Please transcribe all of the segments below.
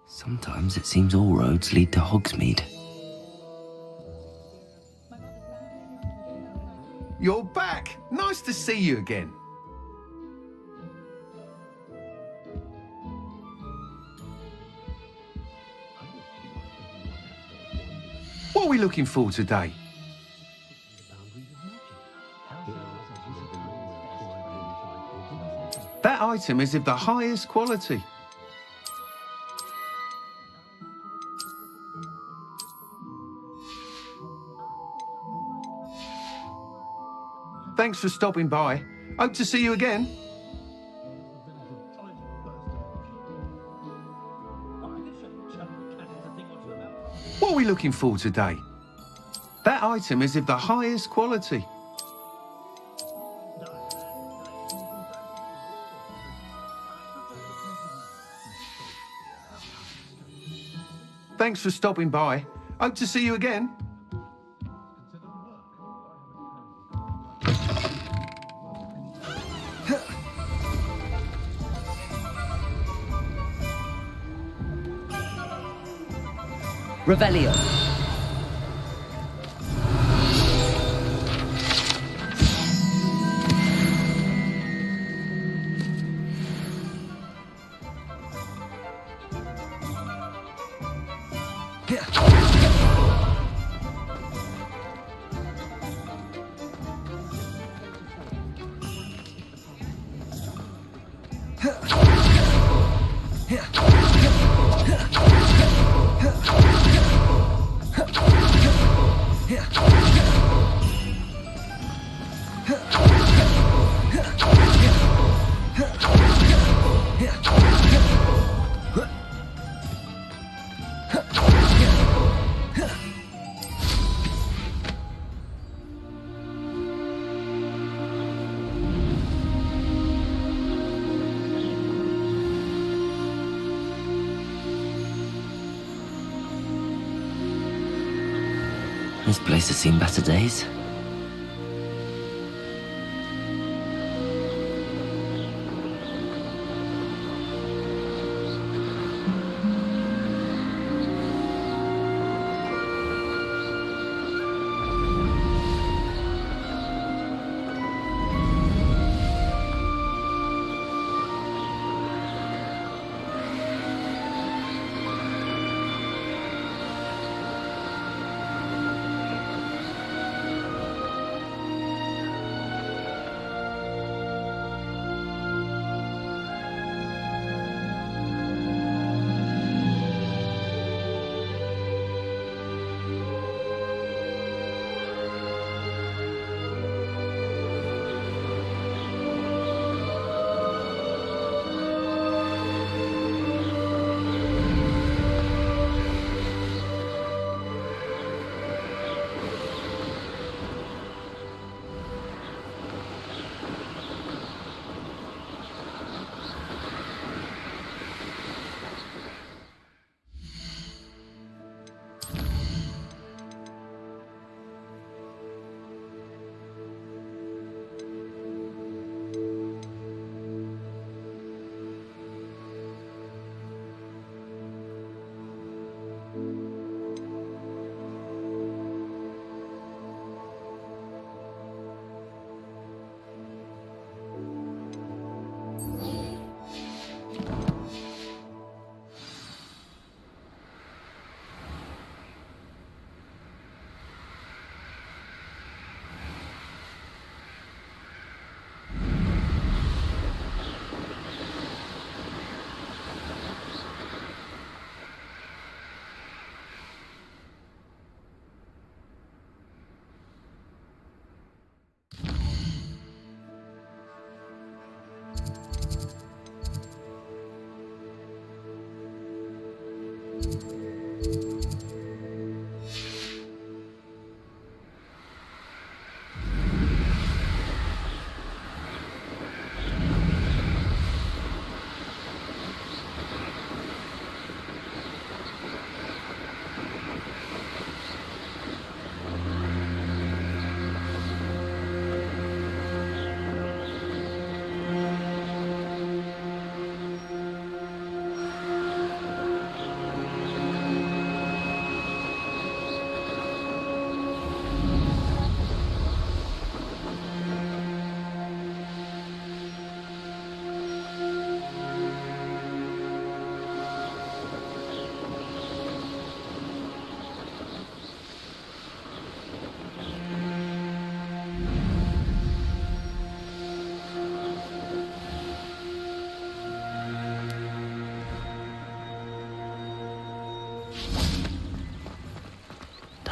Sometimes it seems all roads lead to Hogsmeade. You're back! Nice to see you again. What are we looking for today? That item is of the highest quality. Thanks for stopping by. Hope to see you again. What are we looking for today? That item is of the highest quality. Thanks for stopping by. Hope to see you again. Revelio. This place has seen better days.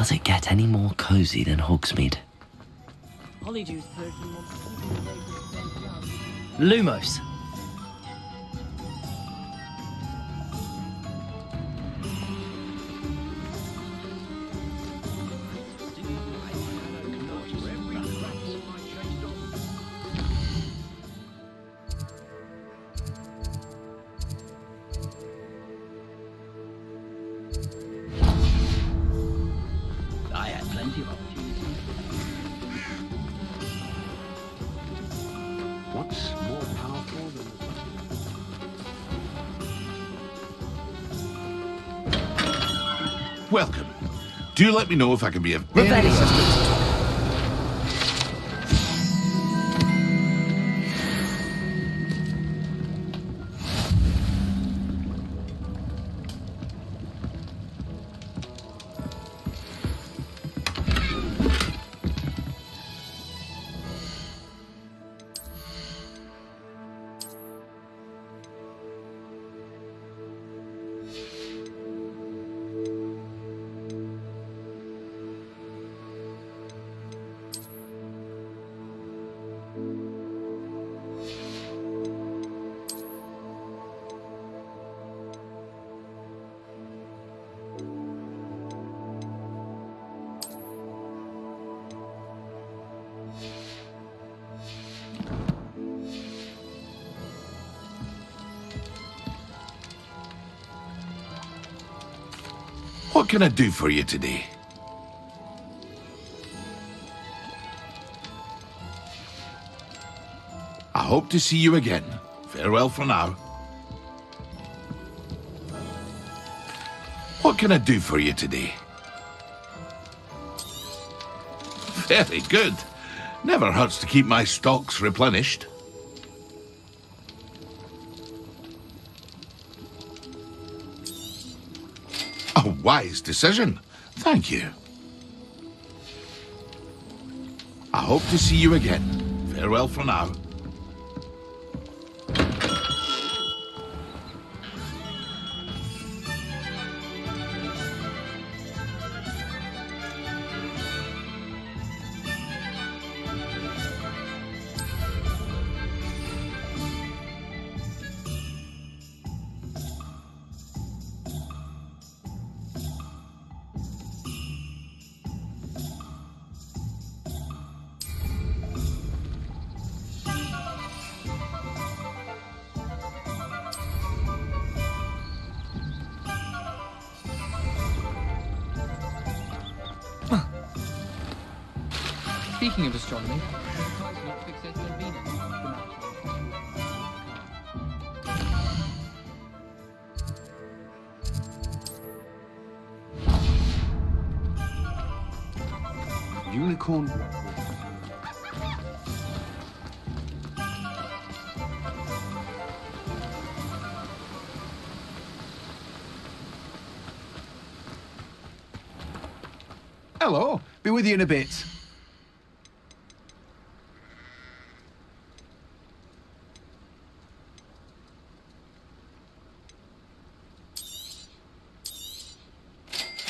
Does it get any more cozy than Hogsmeade? Polyjuice person wants to keep in the latest bent club. Lumos. I had plenty of opportunities. What's more powerful than the... Welcome. Do let me know if I can be of any Revelio. assistance. What can I do for you today? I hope to see you again. Farewell for now. What can I do for you today? Very good. Never hurts to keep my stocks replenished. A wise decision. Thank you. I hope to see you again. Farewell for now. Speaking of astronomy, surprised not fixated on Venus. Unicorn. Hello. Be with you in a bit.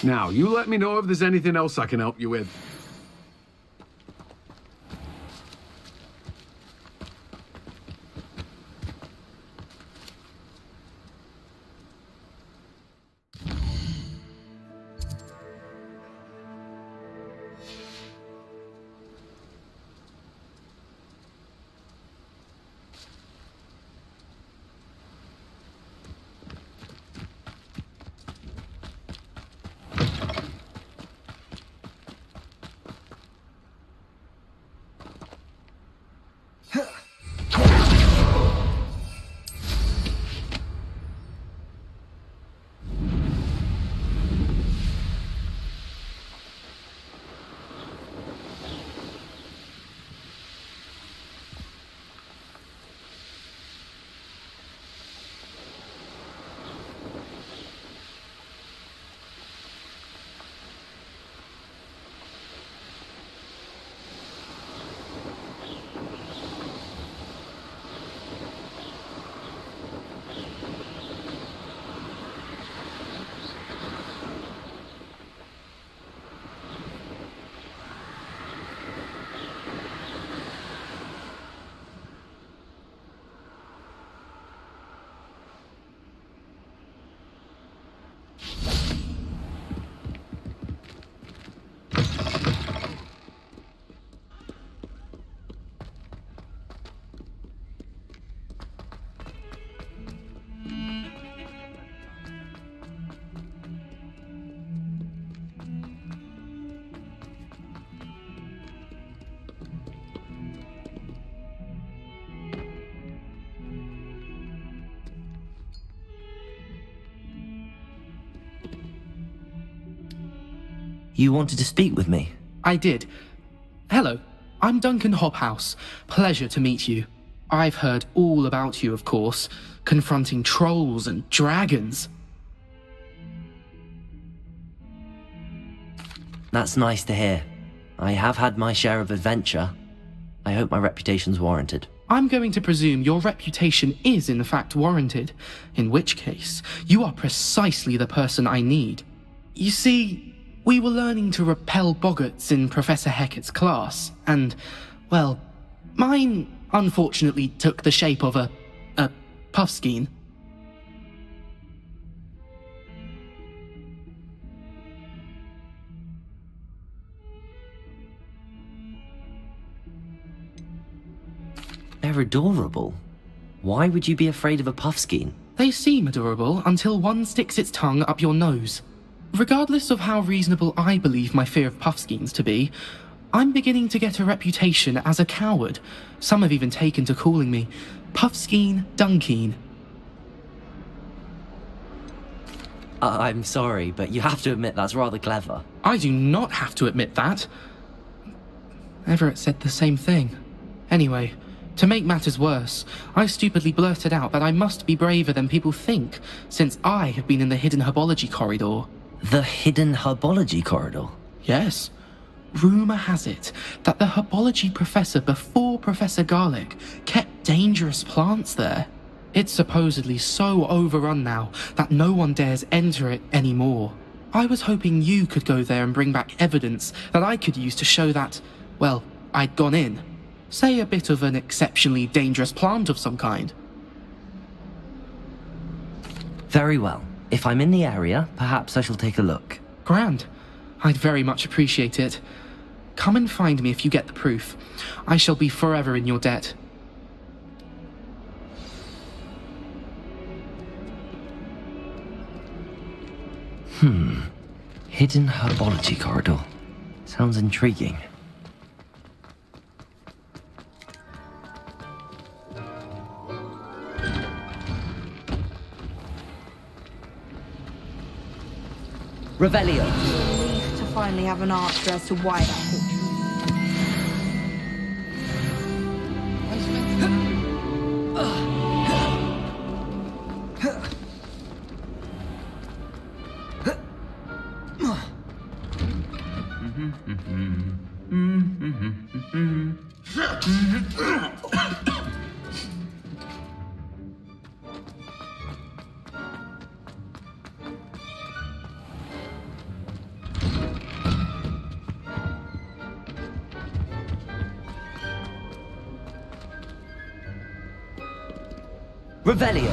Now, you let me know if there's anything else I can help you with. You wanted to speak with me? I did. Hello, I'm Duncan Hobhouse. Pleasure to meet you. I've heard all about you, of course, confronting trolls and dragons. That's nice to hear. I have had my share of adventure. I hope my reputation's warranted. I'm going to presume your reputation is in fact warranted, in which case, you are precisely the person I need. You see, we were learning to repel boggarts in Professor Hecat's class, and, well, mine unfortunately took the shape of a puffskein. They're adorable. Why would you be afraid of a puffskein? They seem adorable until one sticks its tongue up your nose. Regardless of how reasonable I believe my fear of puffskeins to be, I'm beginning to get a reputation as a coward. Some have even taken to calling me Puffskein Dunkeen. I'm sorry, but you have to admit that's rather clever. I do not have to admit that. Everett said the same thing. Anyway, to make matters worse, I stupidly blurted out that I must be braver than people think, since I have been in the hidden herbology corridor. The hidden herbology corridor? Yes. Rumour has it that the herbology professor before Professor Garlic kept dangerous plants there. It's supposedly so overrun now that no one dares enter it anymore. I was hoping you could go there and bring back evidence that I could use to show that, well, I'd gone in. Say a bit of an exceptionally dangerous plant of some kind. Very well. If I'm in the area, perhaps I shall take a look. Grand. I'd very much appreciate it. Come and find me if you get the proof. I shall be forever in your debt. Hidden herbology corridor. Sounds intriguing. Revelio. Relieved to finally have an answer as to why that portrait. Revelio.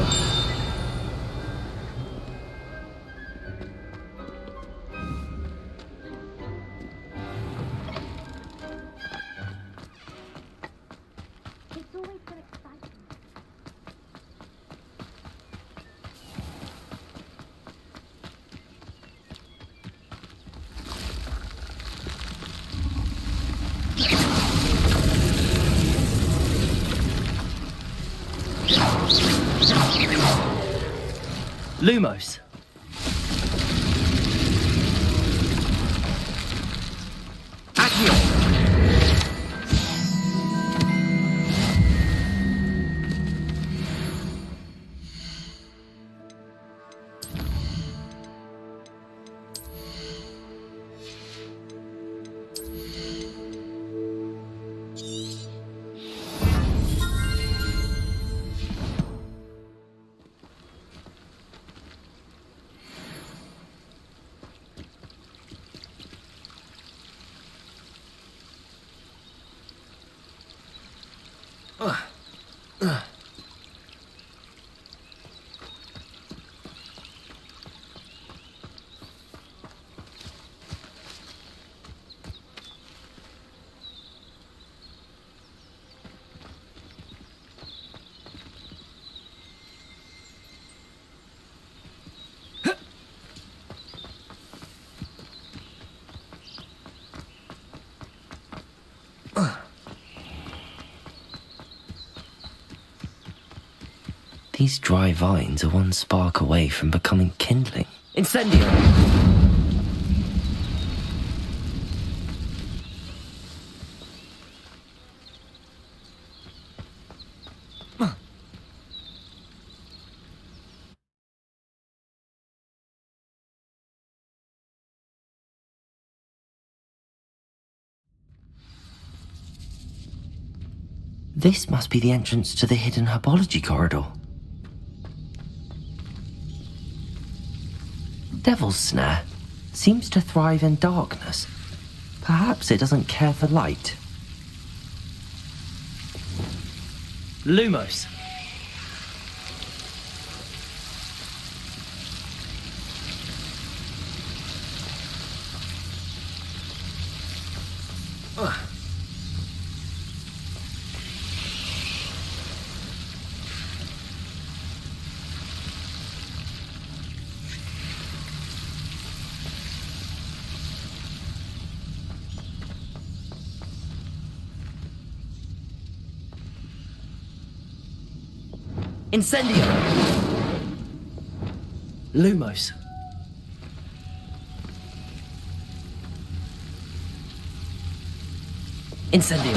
It's always so exciting. Lumos. These dry vines are one spark away from becoming kindling. Incendio! This must be the entrance to the hidden herbology corridor. Devil's Snare seems to thrive in darkness. Perhaps it doesn't care for light. Lumos. Incendio! Lumos. Incendio!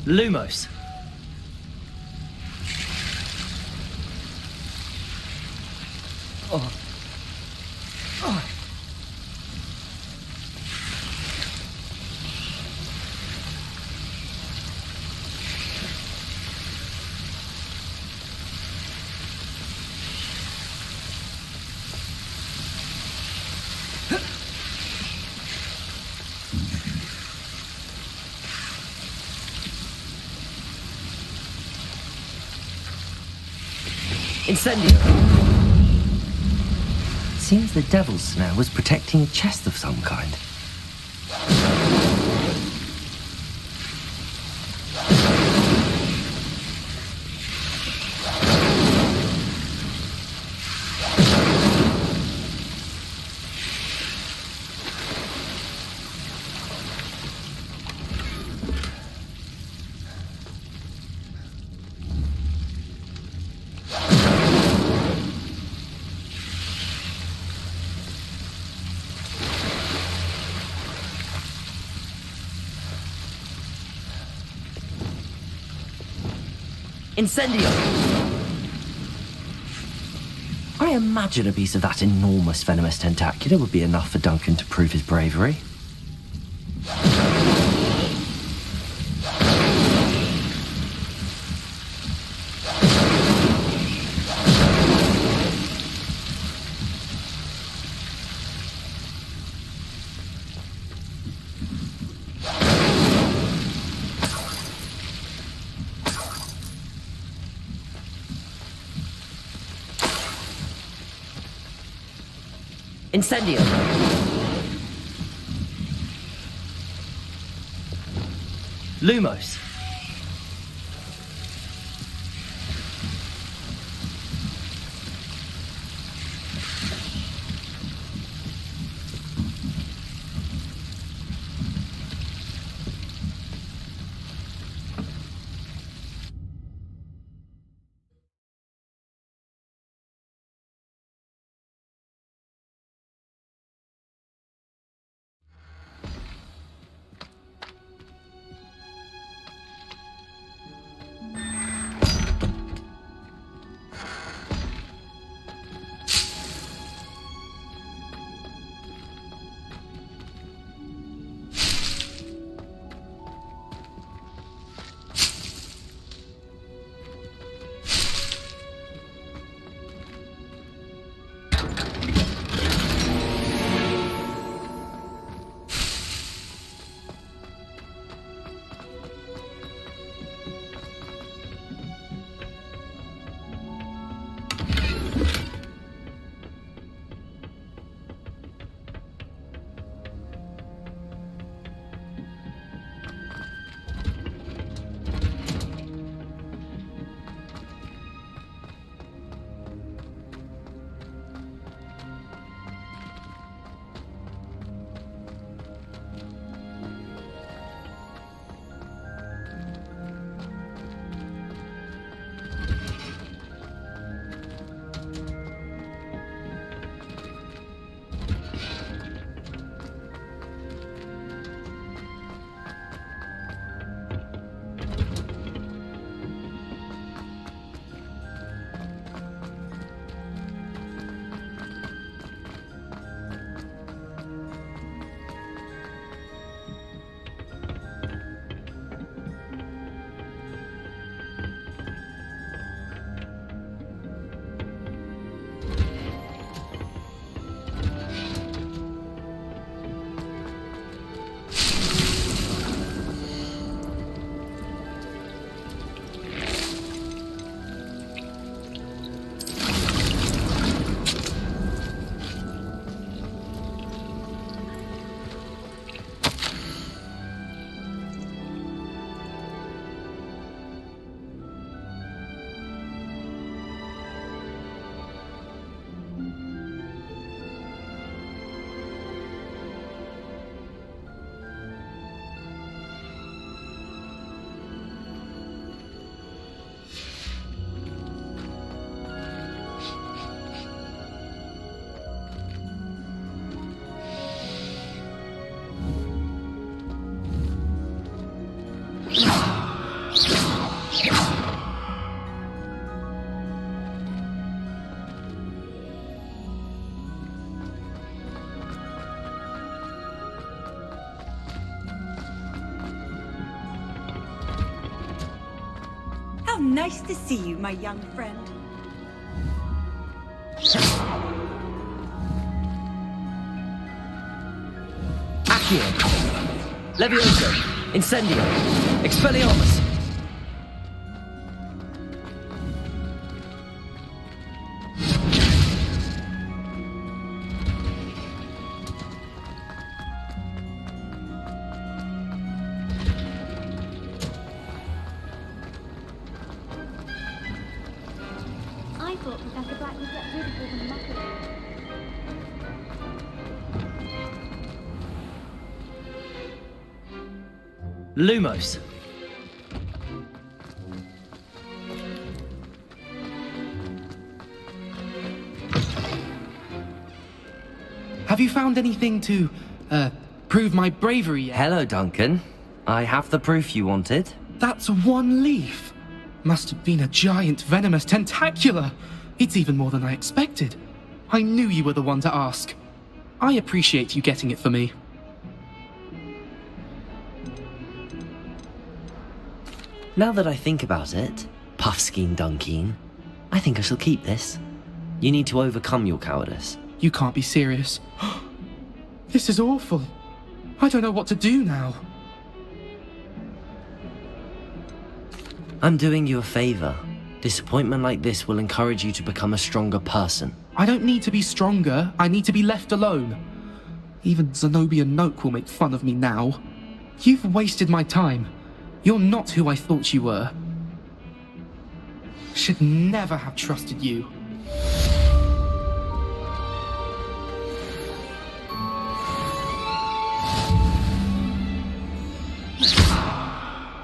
Lumos. Incendio! Seems the Devil's Snare was protecting a chest of some kind. Incendio! I imagine a piece of that enormous venomous tentacular would be enough for Duncan to prove his bravery. Incendio! Lumos. How nice to see you, my young friend. Accio! Levioso! Incendio! Expelliarmus! I thought Professor Black would get rid of all the muggles. Lumos. Have you found anything to, prove my bravery yet? Hello, Duncan. I have the proof you wanted. That's one leaf. Must have been a giant venomous tentacula. It's even more than I expected. I knew you were the one to ask. I appreciate you getting it for me. Now that I think about it, Puffskein Dunkeen, I think I shall keep this. You need to overcome your cowardice. You can't be serious. This is awful. I don't know what to do now. I'm doing you a favor. Disappointment like this will encourage you to become a stronger person. I don't need to be stronger, I need to be left alone. Even Zenobia Noak will make fun of me now. You've wasted my time. You're not who I thought you were. Should never have trusted you.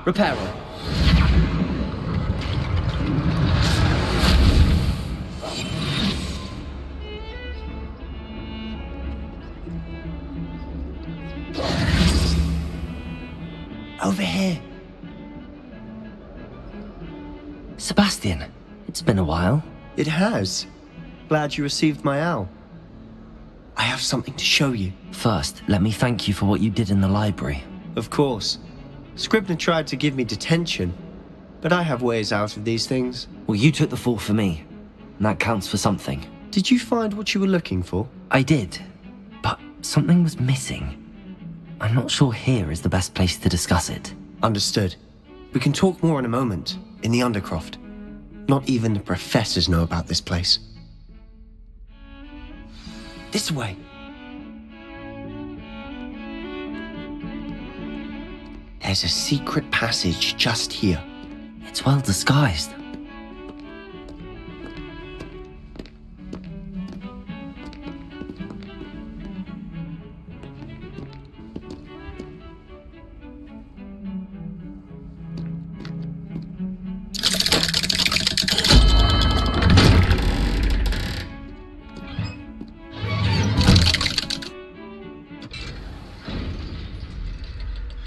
Reparo. Over here. Sebastian, it's been a while. It has. Glad you received my owl. I have something to show you. First, let me thank you for what you did in the library. Of course. Scribner tried to give me detention, but I have ways out of these things. Well, you took the fall for me, and that counts for something. Did you find what you were looking for? I did, but something was missing. I'm not sure here is the best place to discuss it. Understood. We can talk more in a moment, in the Undercroft. Not even the professors know about this place. This way. There's a secret passage just here. It's well disguised.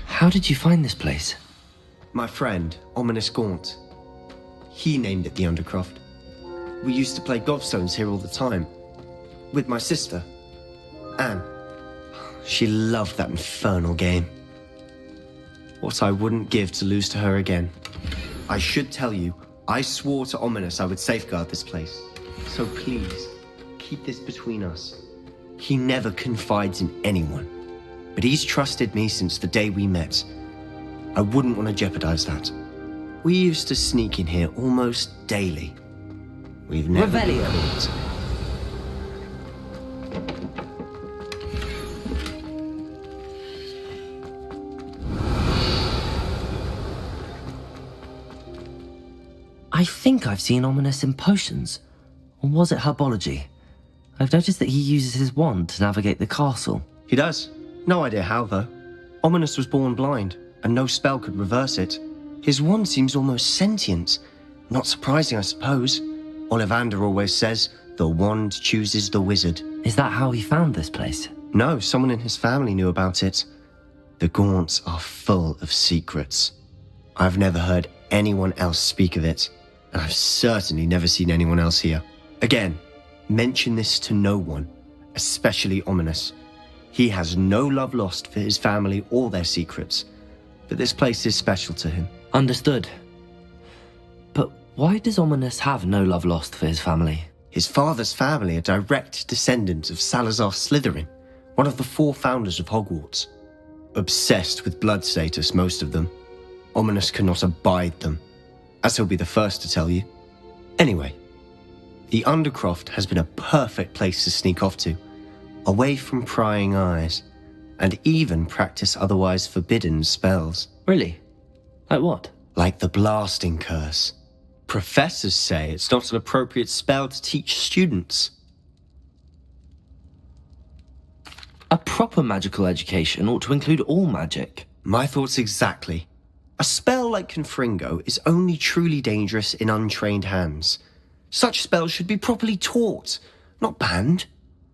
How did you find this place? My friend, Ominous Gaunt. He named it the Undercroft. We used to play gobstones here all the time. With my sister, Anne. She loved that infernal game. What I wouldn't give to lose to her again. I should tell you, I swore to Ominous I would safeguard this place. So please, keep this between us. He never confides in anyone. But he's trusted me since the day we met. I wouldn't want to jeopardize that. We used to sneak in here almost daily. We've never been Revelio. caught. I think I've seen Ominous in potions. Or was it herbology? I've noticed that he uses his wand to navigate the castle. He does. No idea how, though. Ominous was born blind, and no spell could reverse it. His wand seems almost sentient. Not surprising, I suppose. Ollivander always says, the wand chooses the wizard. Is that how he found this place? No, someone in his family knew about it. The Gaunts are full of secrets. I've never heard anyone else speak of it, and I've certainly never seen anyone else here. Again, mention this to no one, especially Ominous. He has no love lost for his family or their secrets, but this place is special to him. Understood. But Why does Ominous have no love lost for his family? His father's family are direct descendants of Salazar Slytherin, one of the 4 founders of Hogwarts. Obsessed with blood status, most of them. Ominous cannot abide them, as he'll be the first to tell you. Anyway, the Undercroft has been a perfect place to sneak off to, away from prying eyes, and even practice otherwise forbidden spells. Really? Like what? Like the blasting curse. Professors say it's not an appropriate spell to teach students. A proper magical education ought to include all magic. My thoughts exactly. A spell like Confringo is only truly dangerous in untrained hands. Such spells should be properly taught, not banned.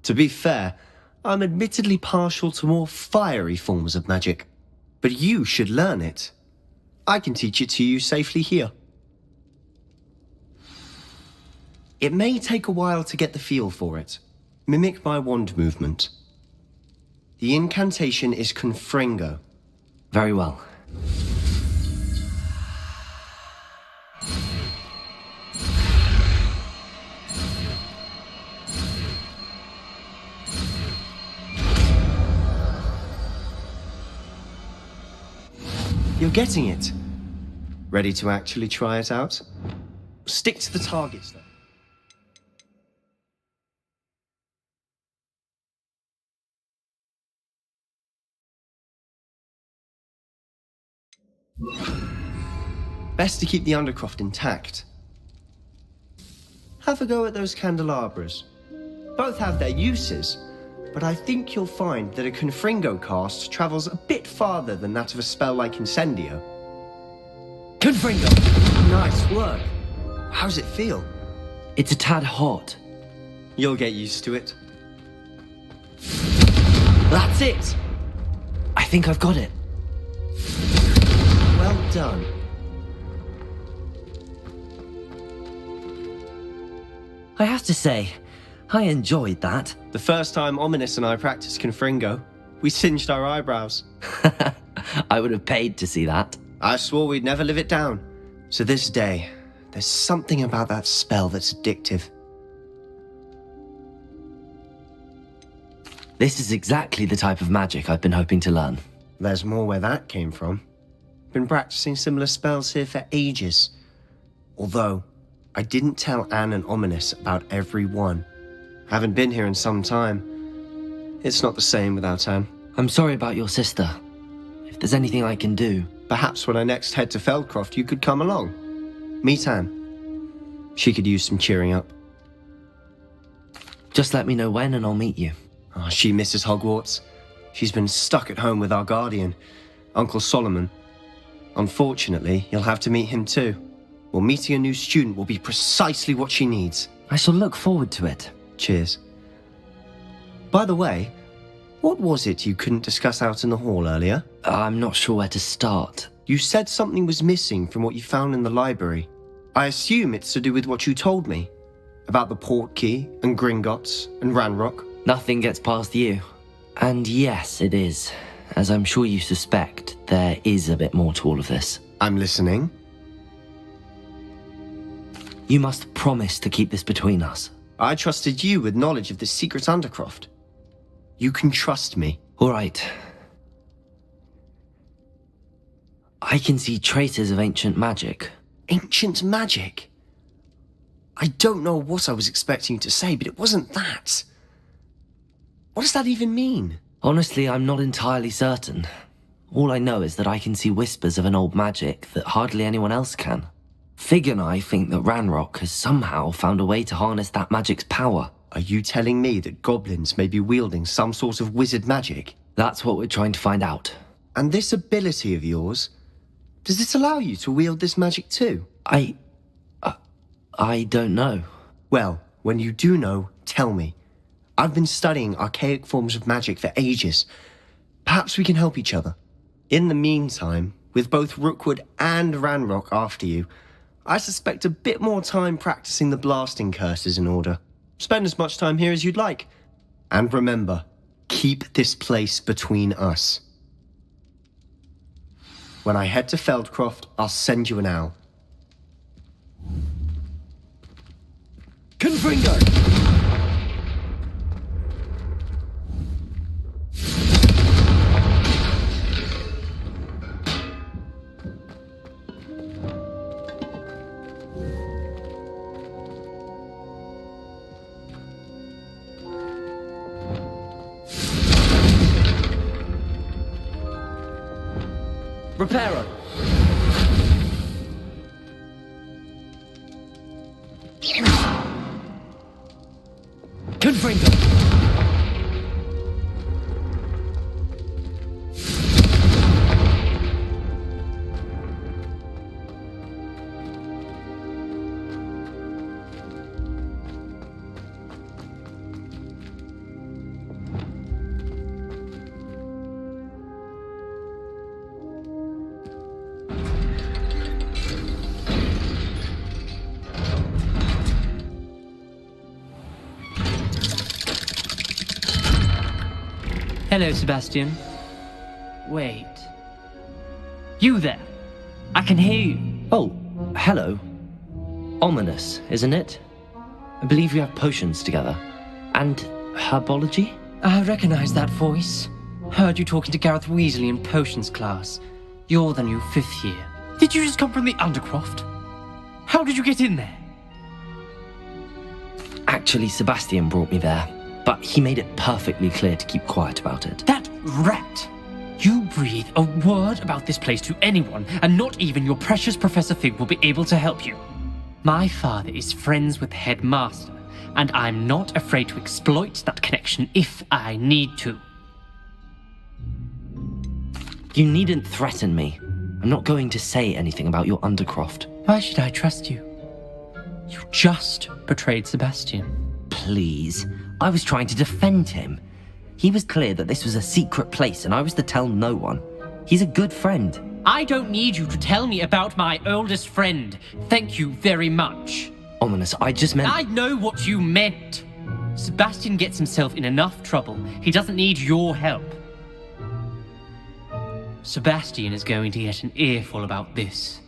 To be fair, I'm admittedly partial to more fiery forms of magic. But you should learn it. I can teach it to you safely here. It may take a while to get the feel for it. Mimic my wand movement. The incantation is Confringo. Very well. You're getting it. Ready to actually try it out? Stick to the targets, though. Best to keep the Undercroft intact. Have a go at those candelabras. Both have their uses, but I think you'll find that a Confringo cast travels a bit farther than that of a spell like Incendio. Confringo! Nice work. How's it feel? It's a tad hot. You'll get used to it. That's it! I think I've got it. Well done. I have to say, I enjoyed that. The first time Ominous and I practiced Confringo, we singed our eyebrows. I would have paid to see that. I swore we'd never live it down. To this day, there's something about that spell that's addictive. This is exactly the type of magic I've been hoping to learn. There's more where that came from. Been practicing similar spells here for ages. Although, I didn't tell Anne and Ominous about every one. Haven't been here in some time. It's not the same without Anne. I'm sorry about your sister. If there's anything I can do... Perhaps when I next head to Feldcroft, you could come along. Meet Anne. She could use some cheering up. Just let me know when and I'll meet you. Oh, she misses Hogwarts. She's been stuck at home with our guardian, Uncle Solomon. Unfortunately, you'll have to meet him too. Well, meeting a new student will be precisely what she needs. I shall look forward to it. Cheers. By the way, what was it you couldn't discuss out in the hall earlier? I'm not sure where to start. You said something was missing from what you found in the library. I assume it's to do with what you told me. About the Portkey, and Gringotts, and Ranrock. Nothing gets past you. And yes, it is. As I'm sure you suspect, there is a bit more to all of this. I'm listening. You must promise to keep this between us. I trusted you with knowledge of the secret Undercroft. You can trust me. All right. I can see traces of ancient magic. Ancient magic? I don't know what I was expecting you to say, but it wasn't that. What does that even mean? Honestly, I'm not entirely certain. All I know is that I can see whispers of an old magic that hardly anyone else can. Fig and I think that Ranrock has somehow found a way to harness that magic's power. Are you telling me that goblins may be wielding some sort of wizard magic? That's what we're trying to find out. And this ability of yours, does it allow you to wield this magic too? I don't know. Well, when you do know, tell me. I've been studying archaic forms of magic for ages. Perhaps we can help each other. In the meantime, with both Rookwood and Ranrock after you, I suspect a bit more time practicing the blasting curse is in order. Spend as much time here as you'd like. And remember, keep this place between us. When I head to Feldcroft, I'll send you an owl. Confringo! Reparo! Confringo! Hello, Sebastian. Wait. You there? I can hear you. Oh, hello. Ominous, isn't it? I believe we have potions together. And herbology? I recognize that voice. Heard you talking to Gareth Weasley in potions class. You're the new 5th year. Did you just come from the Undercroft? How did you get in there? Actually, Sebastian brought me there, but he made it perfectly clear to keep quiet about it. That rat! You breathe a word about this place to anyone, and not even your precious Professor Fig will be able to help you. My father is friends with the headmaster, and I'm not afraid to exploit that connection if I need to. You needn't threaten me. I'm not going to say anything about your Undercroft. Why should I trust you? You just betrayed Sebastian. Please. I was trying to defend him. He was clear that this was a secret place and I was to tell no one. He's a good friend. I don't need you to tell me about my oldest friend. Thank you very much. Ominous, I just meant... I know what you meant. Sebastian gets himself in enough trouble. He doesn't need your help. Sebastian is going to get an earful about this.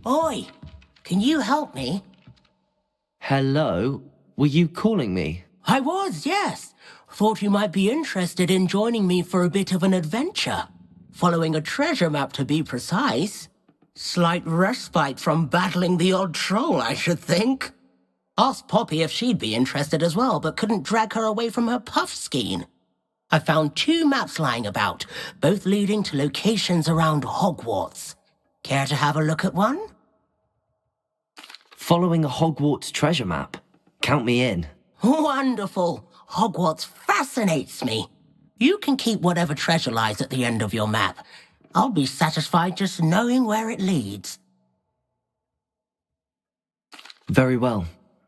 Oi, can you help me? Hello? Were you calling me? I was, yes. Thought you might be interested in joining me for a bit of an adventure. Following a treasure map, to be precise. Slight respite from battling the odd troll, I should think. Asked Poppy if she'd be interested as well, but couldn't drag her away from her puff skein. I found 2 maps lying about, both leading to locations around Hogwarts. Care to have a look at one? Following a Hogwarts treasure map? Count me in. Wonderful. Hogwarts fascinates me. You can keep whatever treasure lies at the end of your map. I'll be satisfied just knowing where it leads. Very well.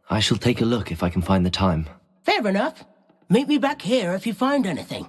I shall take a look if I can find the time. Fair enough. Meet me back here if you find anything.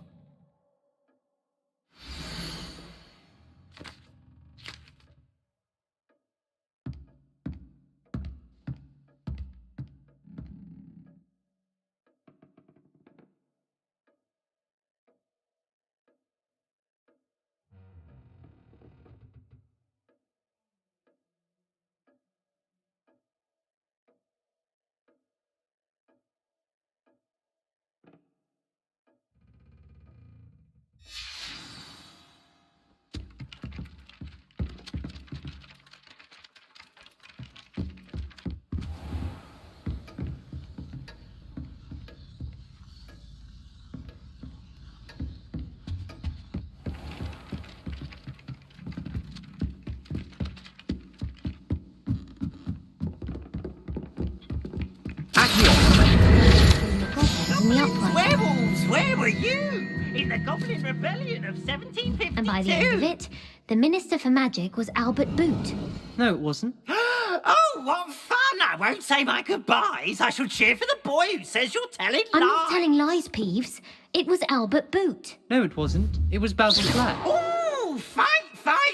Werewolves, where were you? In the Goblin Rebellion of 1752. And by the end of it, the Minister for Magic was Albert Boot. No, it wasn't. Oh, what fun! I won't say my goodbyes. I shall cheer for the boy who says you're telling lies. I'm not telling lies, Peeves. It was Albert Boot. No, it wasn't. It was Basil Black. Ooh, fight!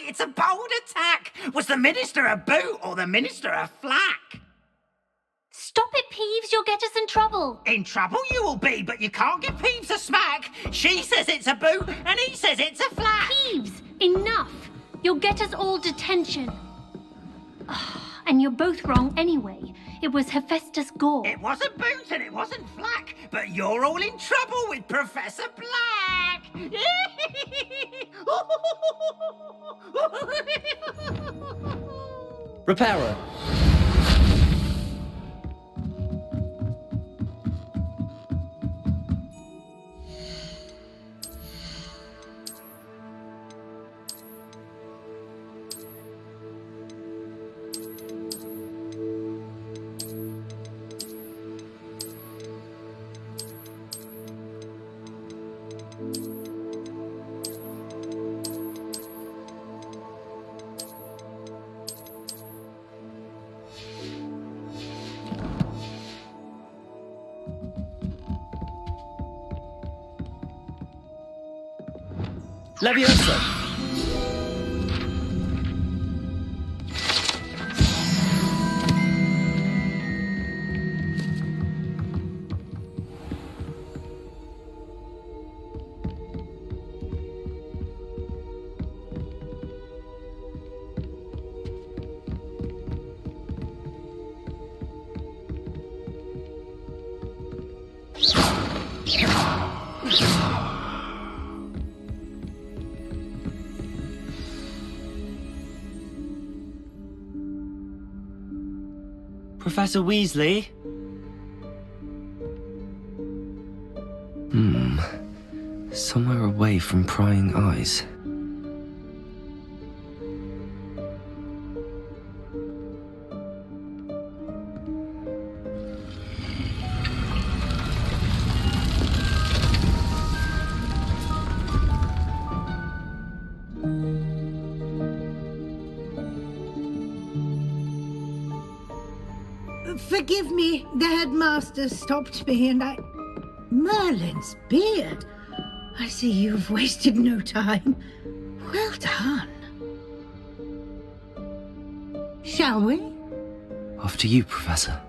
It's a bold attack. Was the Minister a boot or the Minister a flack? Stop it, Peeves. You'll get us in trouble. In trouble you will be, but you can't give Peeves a smack. She says it's a boot, and he says it's a flack. Peeves, enough. You'll get us all detention. And you're both wrong anyway. It was Hephaestus Gore. It wasn't boot and it wasn't flack, but you're all in trouble with Professor Black. Repairer! Leviosa! Professor Weasley? Somewhere away from prying eyes. Forgive me, the headmaster stopped me and I... Merlin's beard. I see you've wasted no time. Well done. Shall we? After you, Professor.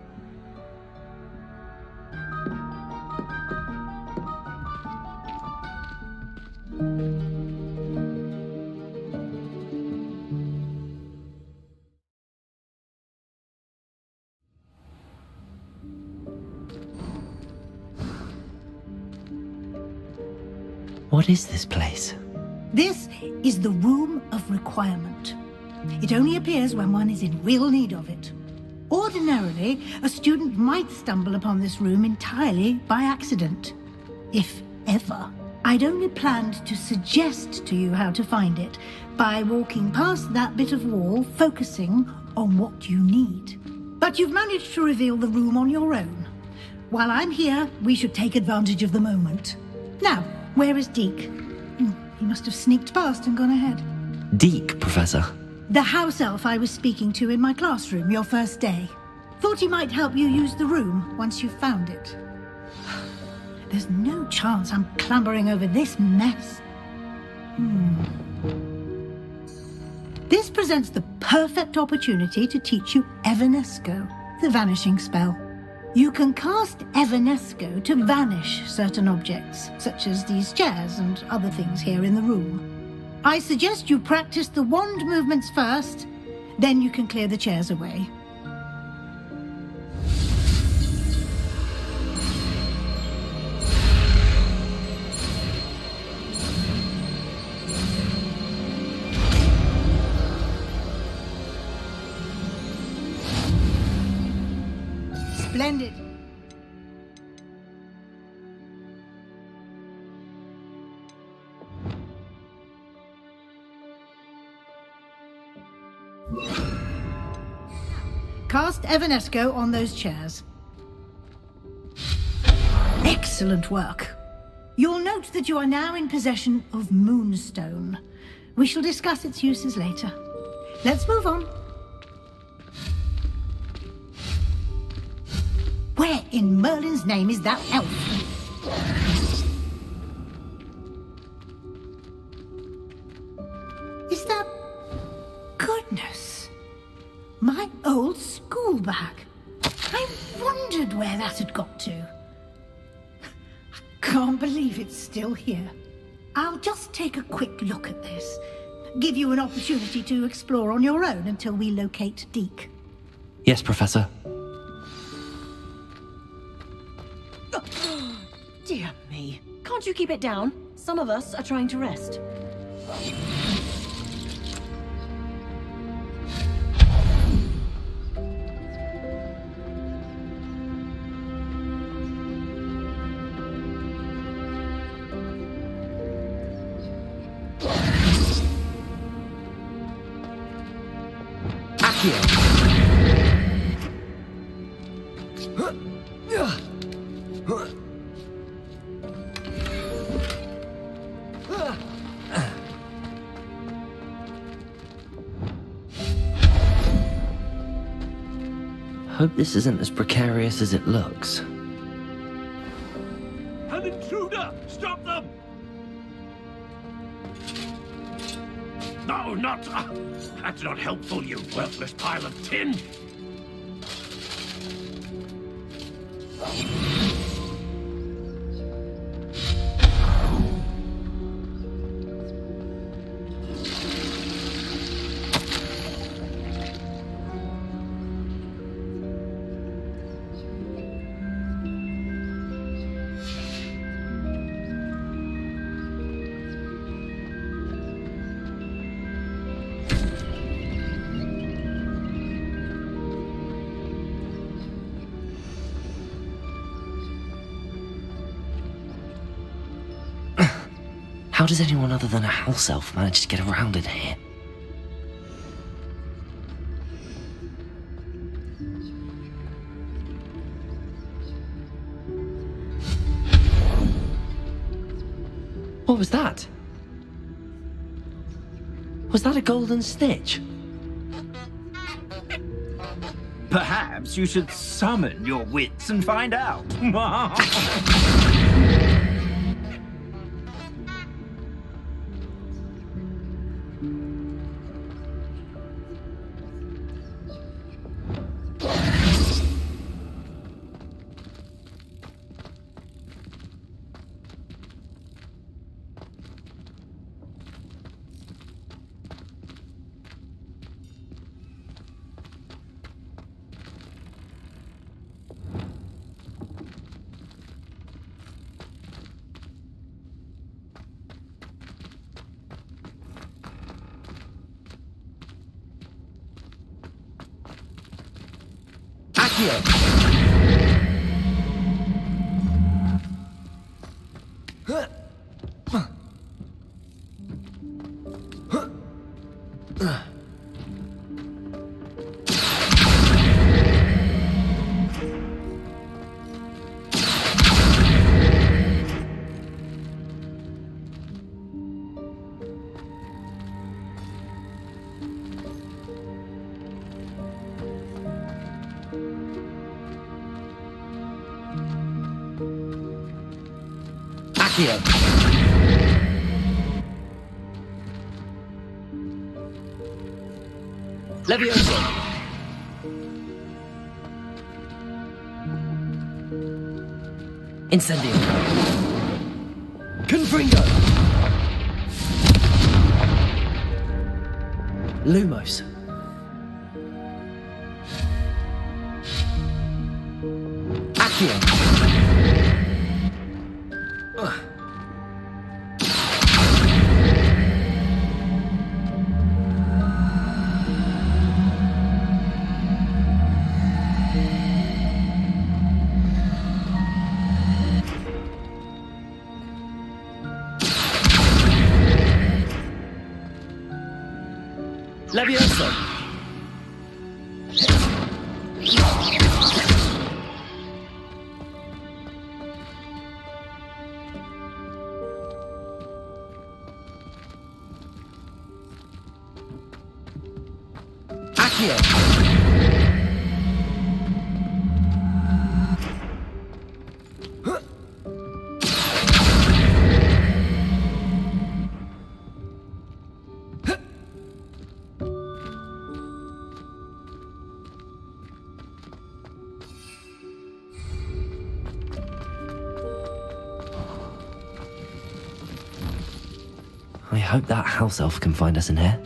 What is this place? This is the Room of Requirement. It only appears when one is in real need of it. Ordinarily, a student might stumble upon this room entirely by accident. If ever. I'd only planned to suggest to you how to find it by walking past that bit of wall, focusing on what you need. But you've managed to reveal the room on your own. While I'm here, we should take advantage of the moment. Now, where is Deke? He must have sneaked past and gone ahead. Deke, Professor. The house elf I was speaking to in my classroom your first day. Thought he might help you use the room once you've found it. There's no chance I'm clambering over this mess. This presents the perfect opportunity to teach you Evanesco, the vanishing spell. You can cast Evanesco to vanish certain objects, such as these chairs and other things here in the room. I suggest you practice the wand movements first, then you can clear the chairs away. Splendid. Cast Evanesco on those chairs. Excellent work. You'll note that you are now in possession of Moonstone. We shall discuss its uses later. Let's move on. Where in Merlin's name is that elf? Is that... Goodness. My old school bag. I wondered where that had got to. I can't believe it's still here. I'll just take a quick look at this. Give you an opportunity to explore on your own until we locate Deke. Yes, Professor. Dear me. Can't you keep it down? Some of us are trying to rest. Hope this isn't as precarious as it looks. An intruder! Stop them! No, not... that's not helpful, you worthless pile of tin! How does anyone other than a house elf manage to get around in here? What was that? Was that a golden snitch? Perhaps you should summon your wits and find out. Accio. Levioso. Incendio. Confringo. Lumos. Accio. Levioso. Accio. I hope that house elf can find us in here.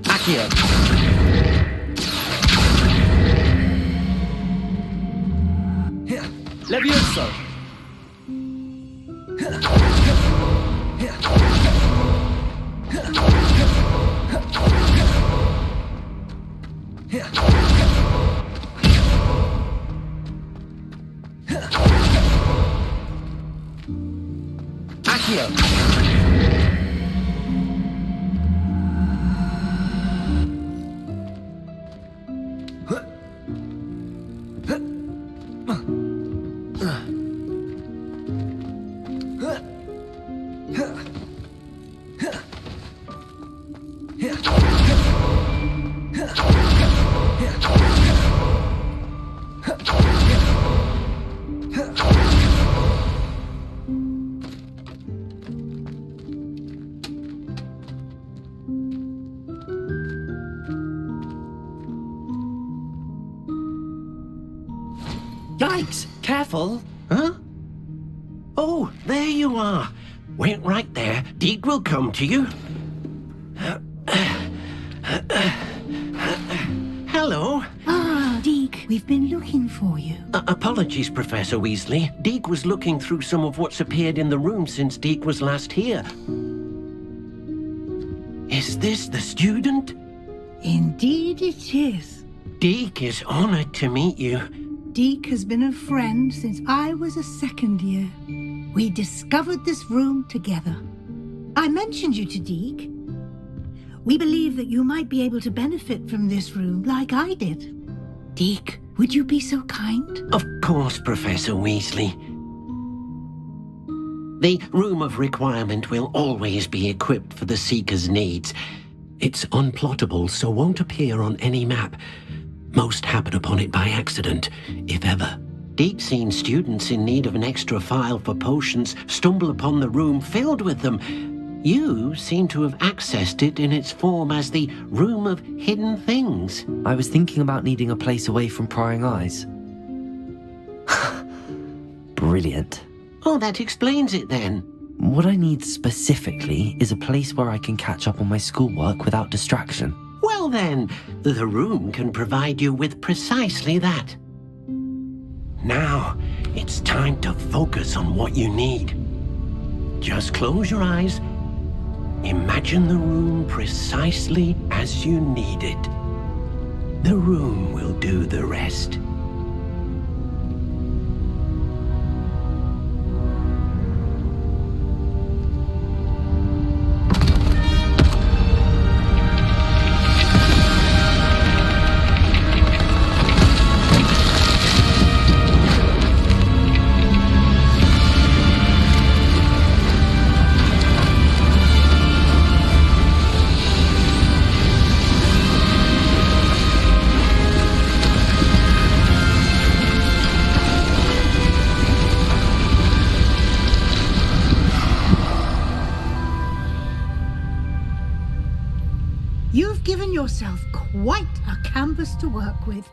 Accio. Levioso. Yikes! Careful! Huh? Oh, there you are. Wait right there. Deke will come to you. Hello. Ah, Deke, we've been looking for you. Apologies, Professor Weasley. Deke was looking through some of what's appeared in the room since Deke was last here. Is this the student? Indeed it is. Deke is honored to meet you. Deke has been a friend since I was a second year. We discovered this room together. I mentioned you to Deke. We believe that you might be able to benefit from this room like I did. Deke, would you be so kind? Of course, Professor Weasley. The Room of Requirement will always be equipped for the Seeker's needs. It's unplottable, so won't appear on any map. Most happen upon it by accident, if ever. Deke's seen students in need of an extra file for potions stumble upon the room filled with them. You seem to have accessed it in its form as the Room of Hidden Things. I was thinking about needing a place away from prying eyes. Brilliant. Oh, that explains it then. What I need specifically is a place where I can catch up on my schoolwork without distraction. Well then, the room can provide you with precisely that. Now, it's time to focus on what you need. Just close your eyes. Imagine the room precisely as you need it. The room will do the rest. You've given yourself quite a canvas to work with.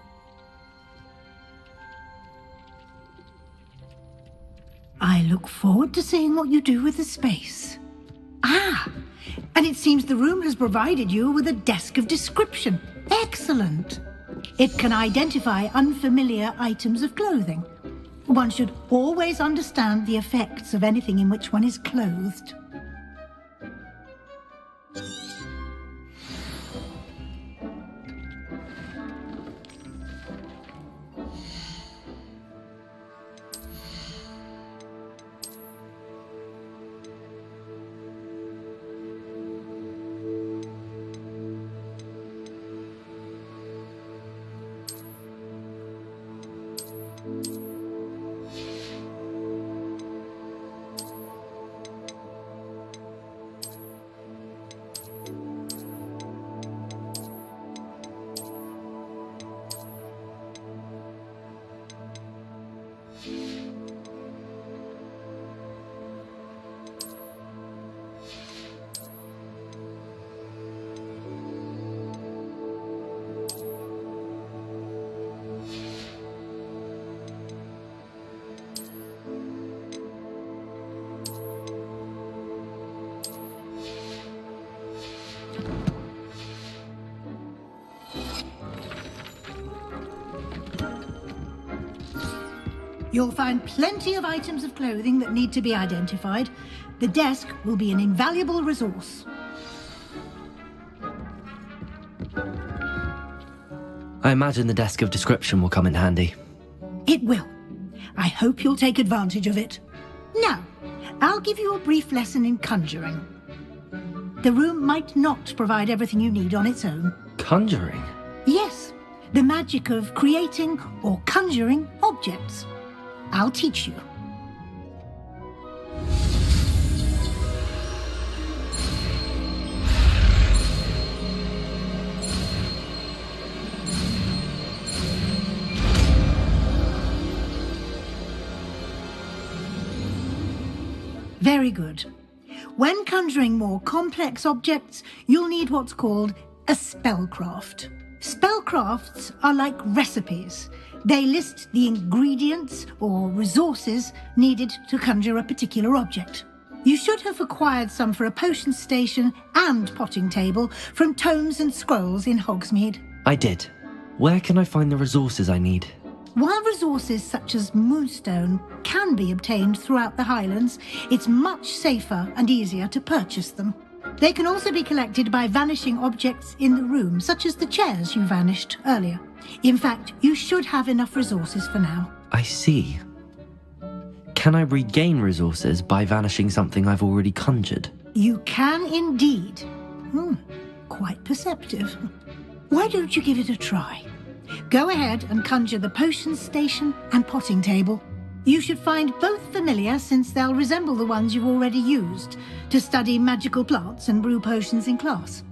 I look forward to seeing what you do with the space. Ah, and it seems the room has provided you with a desk of description. Excellent. It can identify unfamiliar items of clothing. One should always understand the effects of anything in which one is clothed. You'll find plenty of items of clothing that need to be identified. The desk will be an invaluable resource. I imagine the desk of description will come in handy. It will. I hope you'll take advantage of it. Now, I'll give you a brief lesson in conjuring. The room might not provide everything you need on its own. Conjuring? Yes, the magic of creating or conjuring objects. I'll teach you. Very good. When conjuring more complex objects, you'll need what's called a spellcraft. Spellcrafts are like recipes. They list the ingredients or resources needed to conjure a particular object. You should have acquired some for a potion station and potting table from tomes and scrolls in Hogsmeade. I did. Where can I find the resources I need? While resources such as moonstone can be obtained throughout the Highlands, it's much safer and easier to purchase them. They can also be collected by vanishing objects in the room, such as the chairs you vanished earlier. In fact, you should have enough resources for now. I see. Can I regain resources by vanishing something I've already conjured? You can indeed. Quite perceptive. Why don't you give it a try? Go ahead and conjure the potion station and potting table. You should find both familiar, since they'll resemble the ones you've already used to study magical plants and brew potions in class.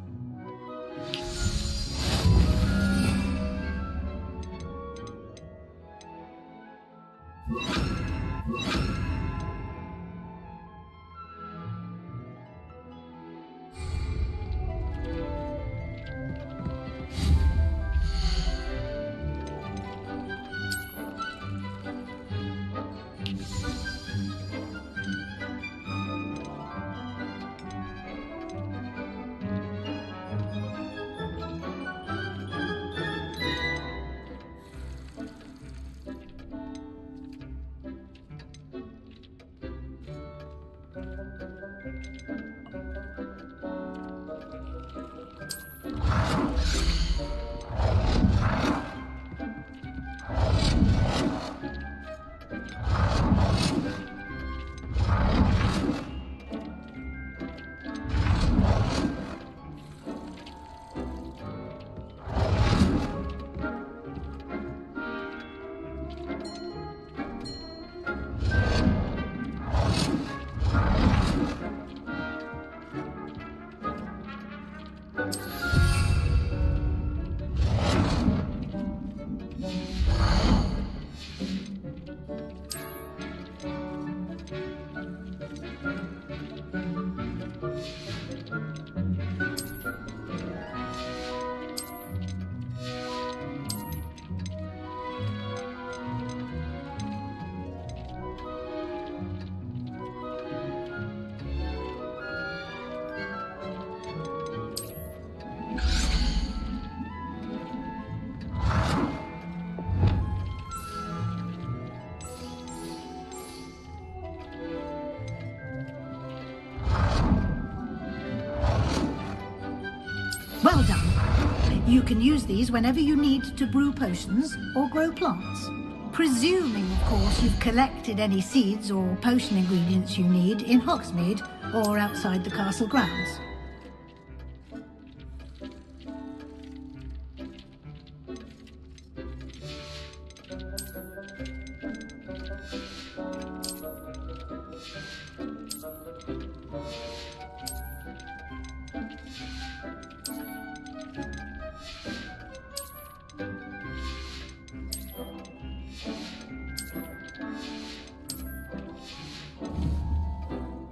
You can use these whenever you need to brew potions or grow plants. Presuming, of course, you've collected any seeds or potion ingredients you need in Hogsmeade or outside the castle grounds.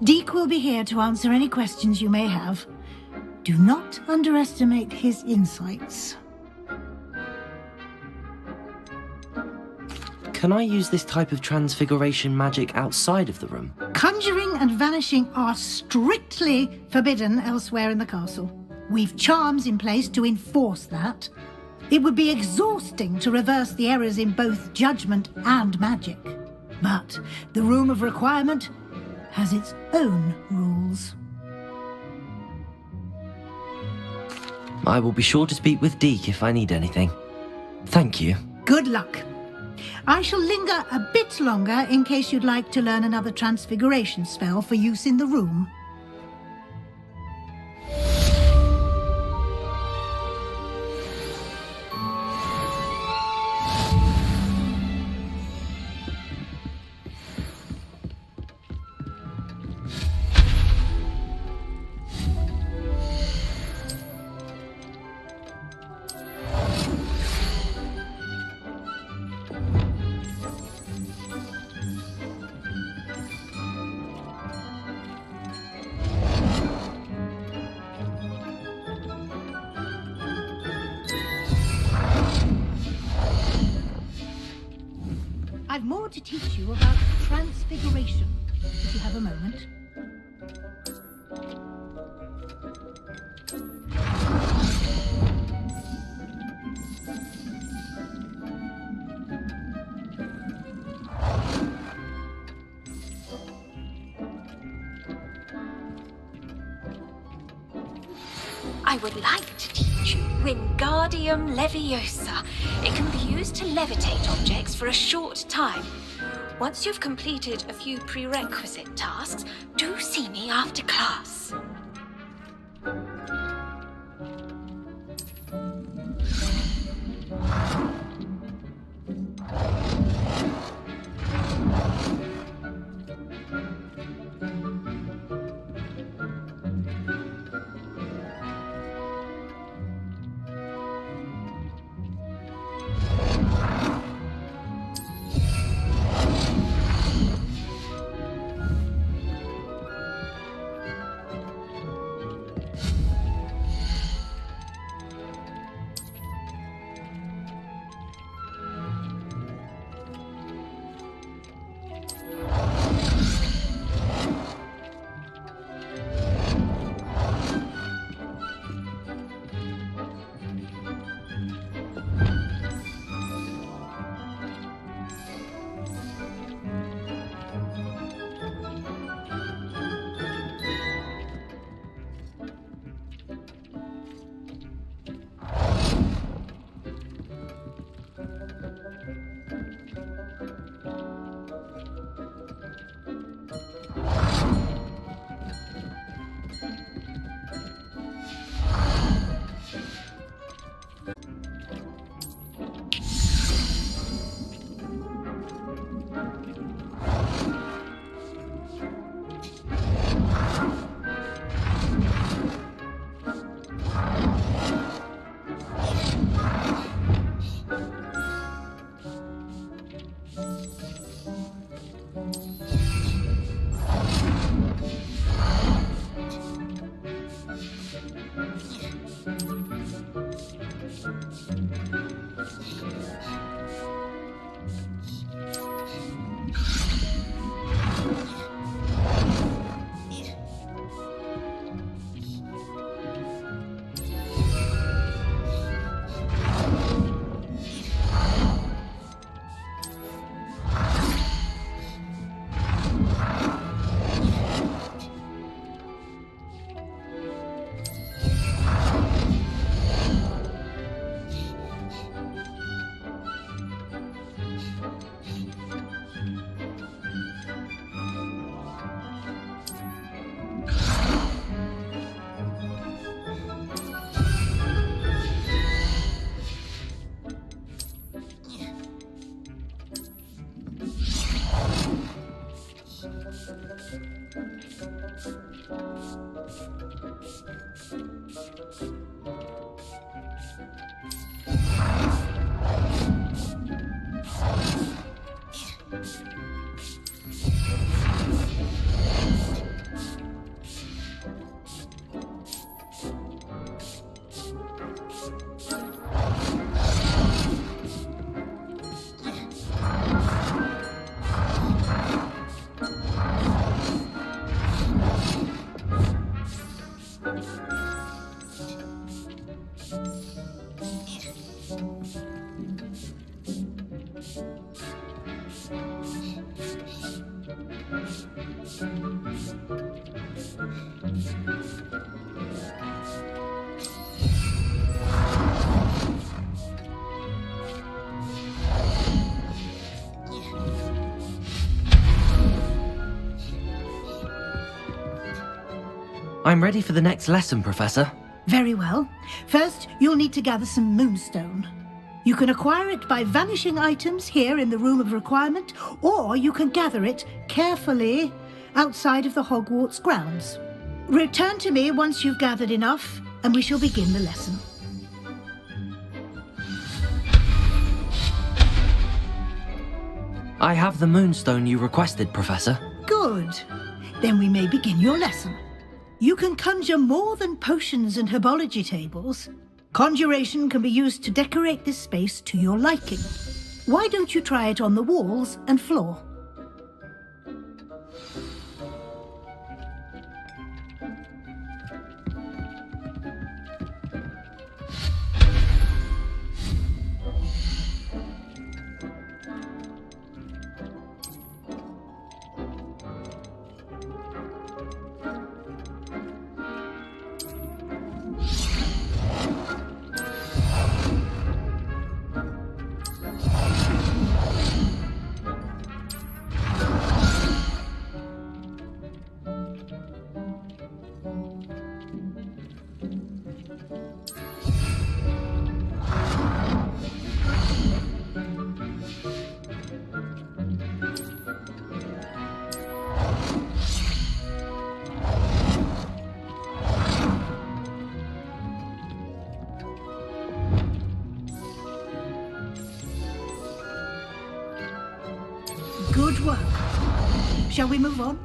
Deke will be here to answer any questions you may have. Do not underestimate his insights. Can I use this type of transfiguration magic outside of the room? Conjuring and vanishing are strictly forbidden elsewhere in the castle. We've charms in place to enforce that. It would be exhausting to reverse the errors in both judgment and magic. But the Room of Requirement has its own rules. I will be sure to speak with Deke if I need anything. Thank you. Good luck. I shall linger a bit longer in case you'd like to learn another transfiguration spell for use in the room. I've more to teach you about transfiguration, if you have a moment. I would like to teach you Wingardium Leviosa. It can be used to levitate objects for a short time. Once you've completed a few prerequisite tasks, do see me after class. I'm ready for the next lesson, Professor. Very well. First, you'll need to gather some moonstone. You can acquire it by vanishing items here in the Room of Requirement, or you can gather it carefully outside of the Hogwarts grounds. Return to me once you've gathered enough, and we shall begin the lesson. I have the moonstone you requested, Professor. Good. Then we may begin your lesson. You can conjure more than potions and herbology tables. Conjuration can be used to decorate this space to your liking. Why don't you try it on the walls and floor? Good work. Shall we move on?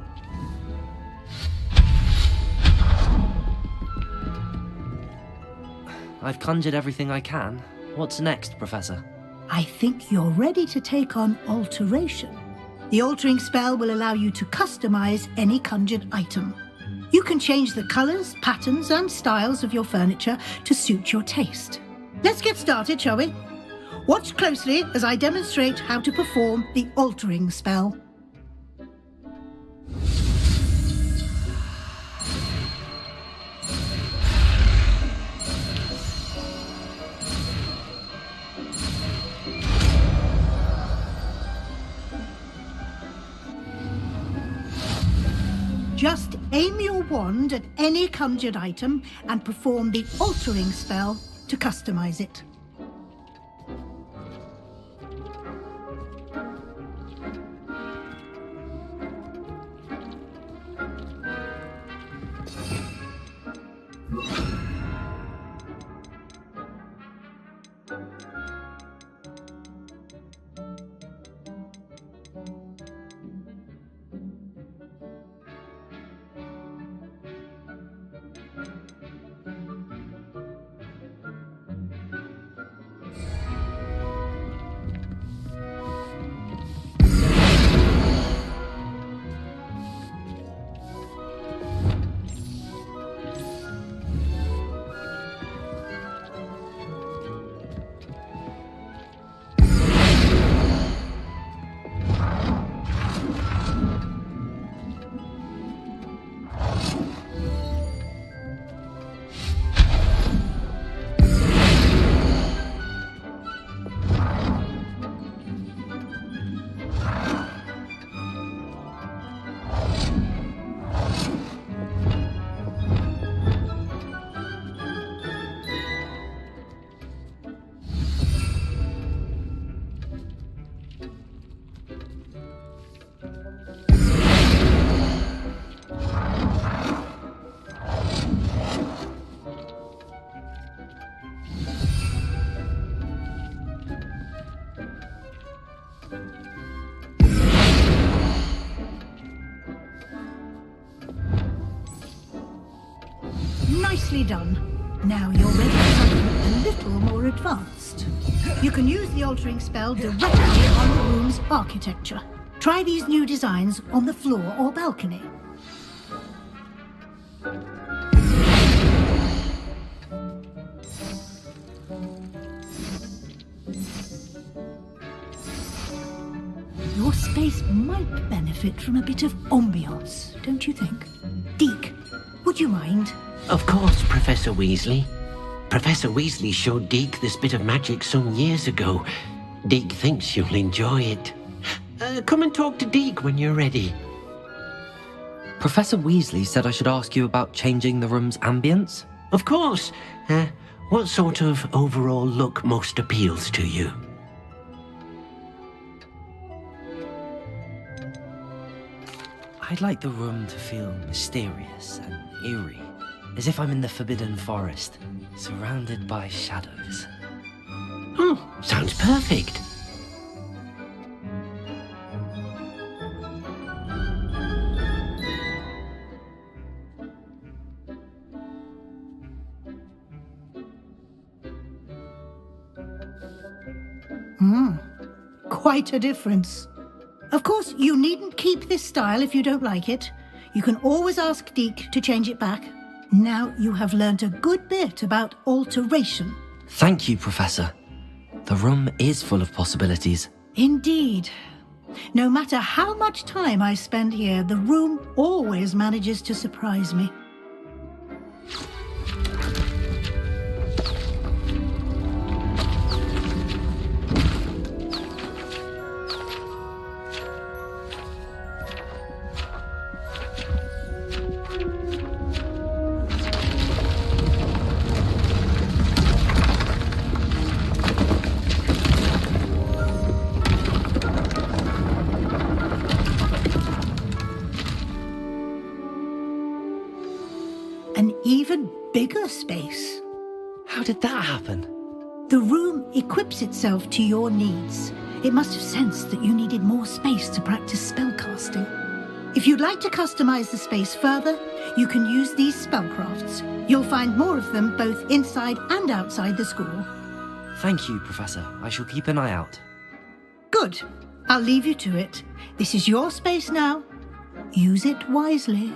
I've conjured everything I can. What's next, Professor? I think you're ready to take on alteration. The altering spell will allow you to customize any conjured item. You can change the colors, patterns, and styles of your furniture to suit your taste. Let's get started, shall we? Watch closely as I demonstrate how to perform the altering spell. Just aim your wand at any conjured item and perform the altering spell to customize it. Nicely done. Now you're ready for something a little more advanced. You can use the altering spell directly on the room's architecture. Try these new designs on the floor or balcony. Your space might benefit from a bit of ambiance, don't you think? Deke, would you mind? Of course, Professor Weasley. Professor Weasley showed Deke this bit of magic some years ago. Deke thinks you'll enjoy it. Come and talk to Deke when you're ready. Professor Weasley said I should ask you about changing the room's ambience? Of course. What sort of overall look most appeals to you? I'd like the room to feel mysterious and eerie, as if I'm in the Forbidden Forest, surrounded by shadows. Oh, sounds perfect. Quite a difference. Of course, you needn't keep this style if you don't like it. You can always ask Deke to change it back. Now you have learnt a good bit about alteration. Thank you, Professor. The room is full of possibilities. Indeed. No matter how much time I spend here, the room always manages to surprise me. An even bigger space. How did that happen? The room equips itself to your needs. It must have sensed that you needed more space to practice spellcasting. If you'd like to customize the space further, you can use these spellcrafts. You'll find more of them both inside and outside the school. Thank you, Professor. I shall keep an eye out. Good. I'll leave you to it. This is your space now. Use it wisely.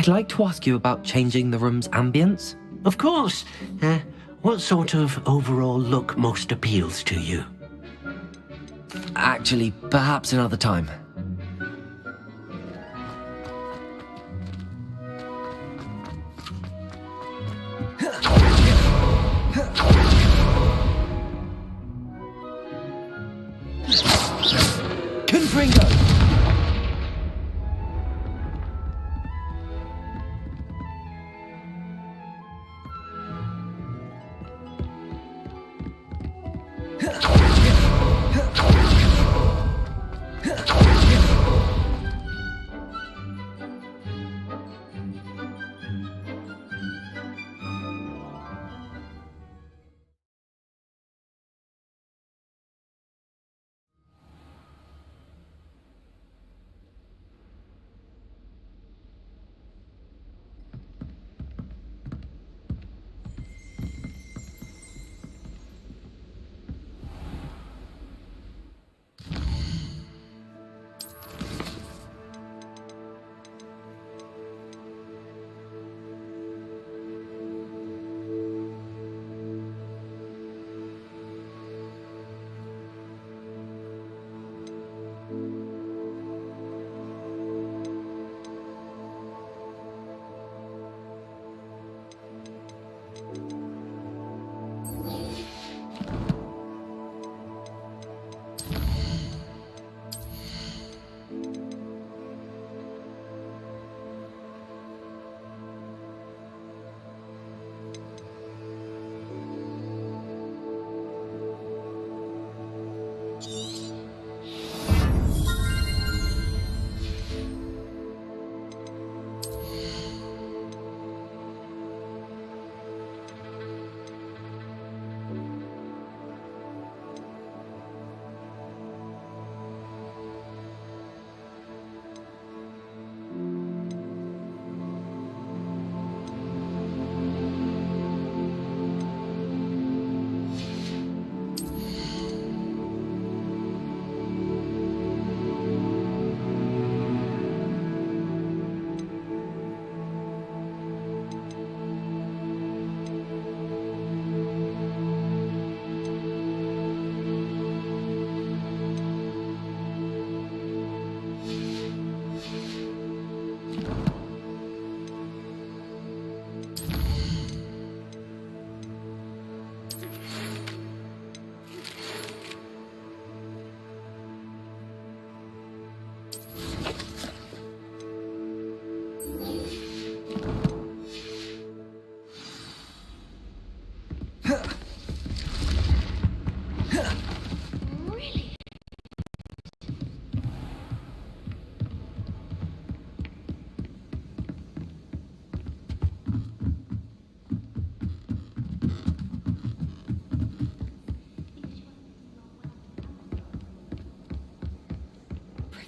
I'd like to ask you about changing the room's ambience. Of course. What sort of overall look most appeals to you? Actually, perhaps another time. Confringo!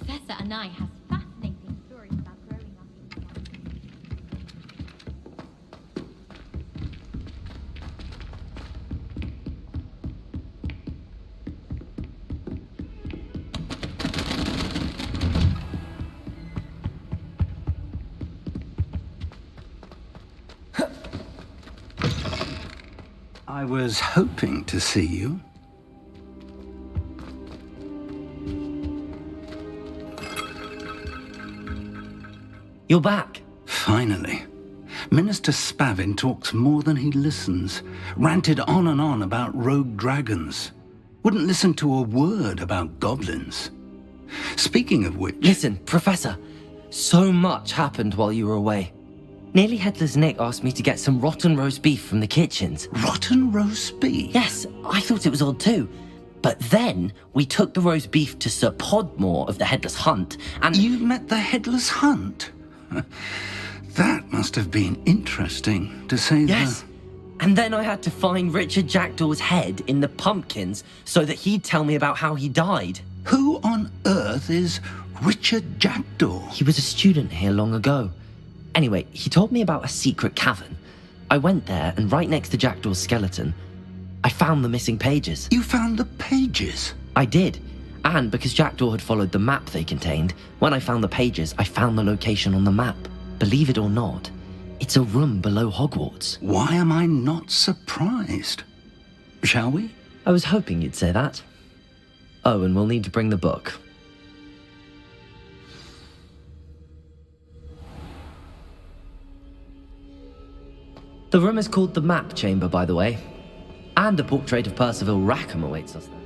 Professor Anai has fascinating stories about growing up in I was hoping to see you. You're back. Finally. Minister Spavin talks more than he listens. Ranted on and on about rogue dragons. Wouldn't listen to a word about goblins. Speaking of which... Listen, Professor. So much happened while you were away. Nearly Headless Nick asked me to get some rotten roast beef from the kitchens. Rotten roast beef? Yes, I thought it was odd too. But then we took the roast beef to Sir Podmore of the Headless Hunt, and... You met the Headless Hunt? That must have been interesting, to say the... Yes. And then I had to find Richard Jackdaw's head in the pumpkins so that he'd tell me about how he died. Who on earth is Richard Jackdaw? He was a student here long ago. Anyway, he told me about a secret cavern. I went there, and right next to Jackdaw's skeleton, I found the missing pages. You found the pages? I did. And because Jackdaw had followed the map they contained, when I found the pages, I found the location on the map. Believe it or not, it's a room below Hogwarts. Why am I not surprised? Shall we? I was hoping you'd say that. Oh, and we'll need to bring the book. The room is called the Map Chamber, by the way. And a portrait of Percival Rackham awaits us there.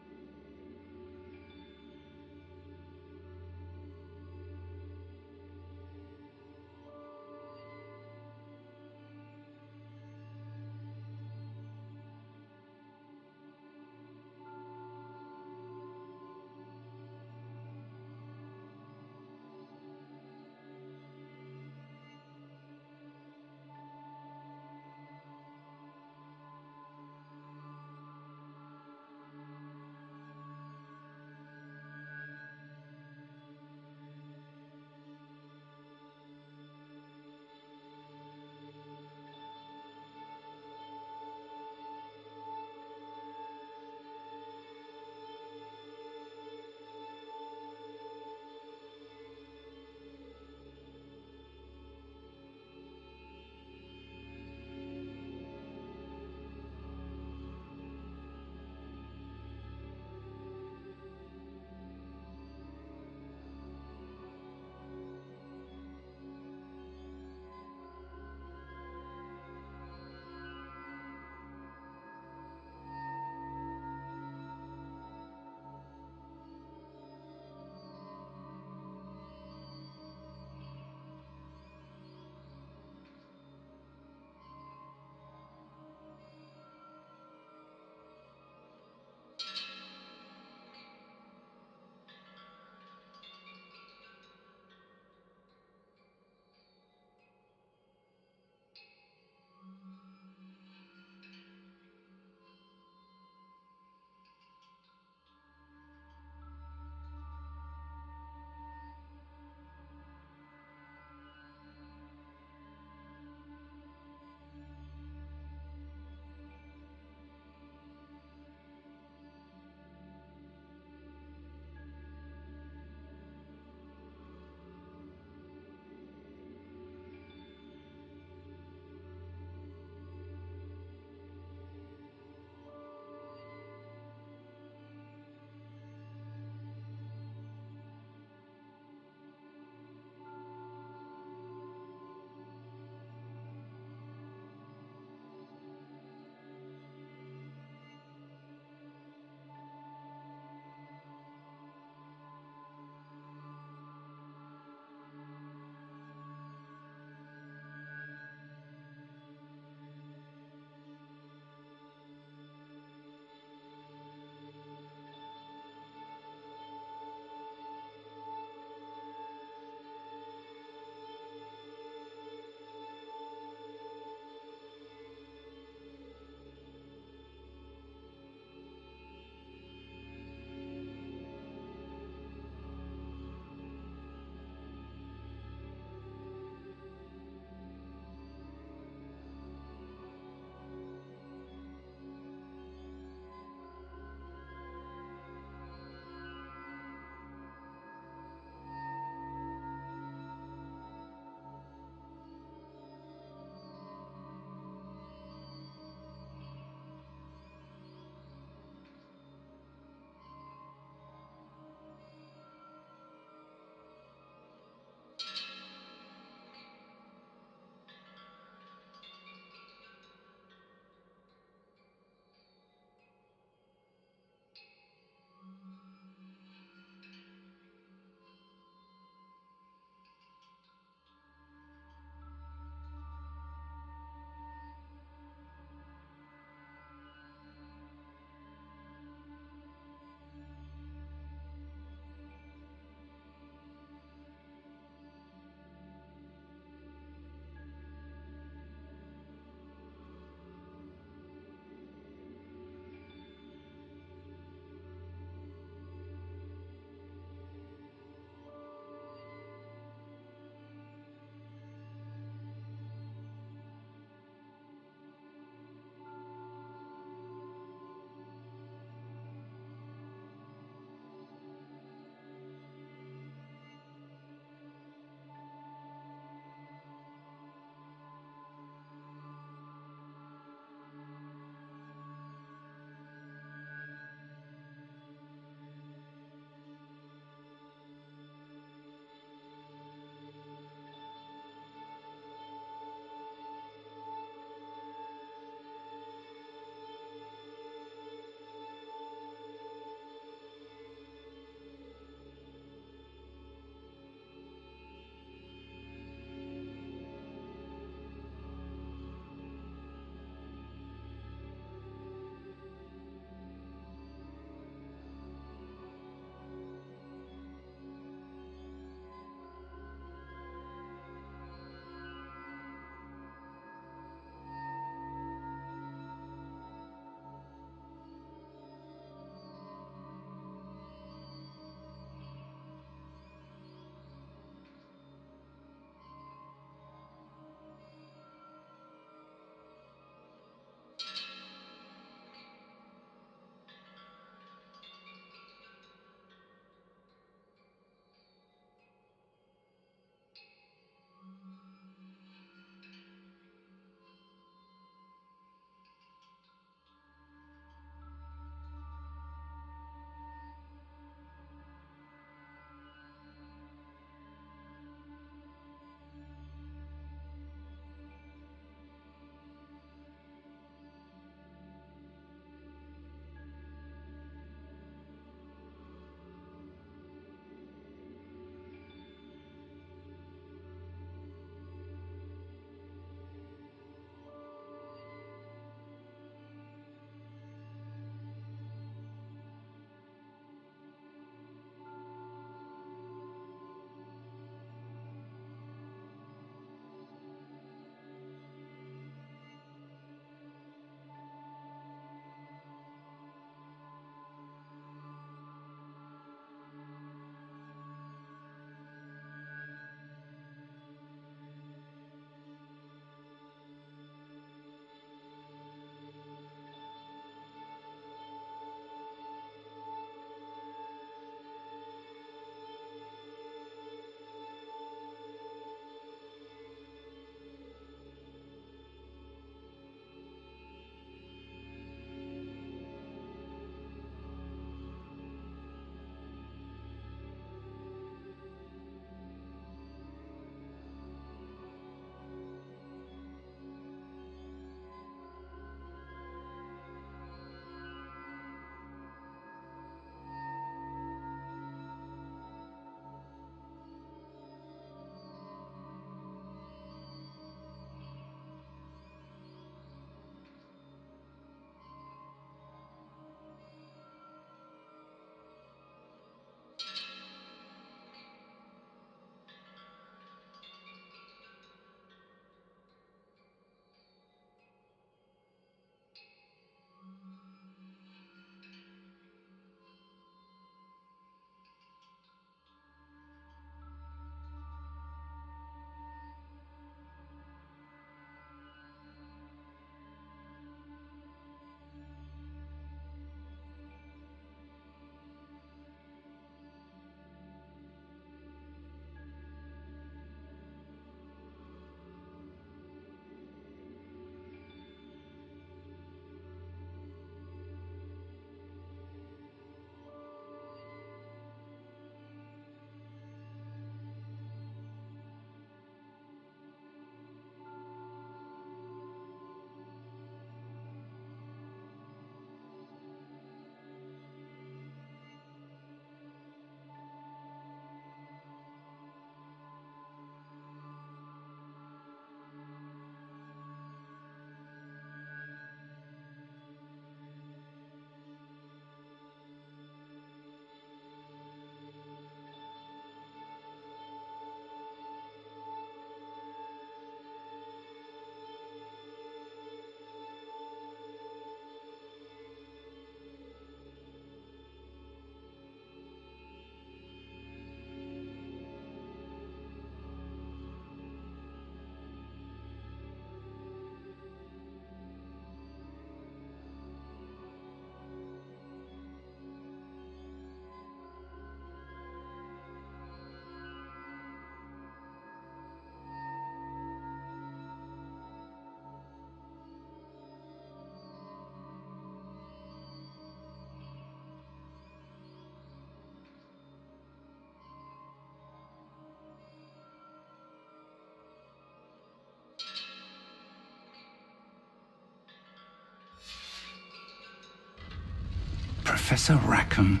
Professor Rackham.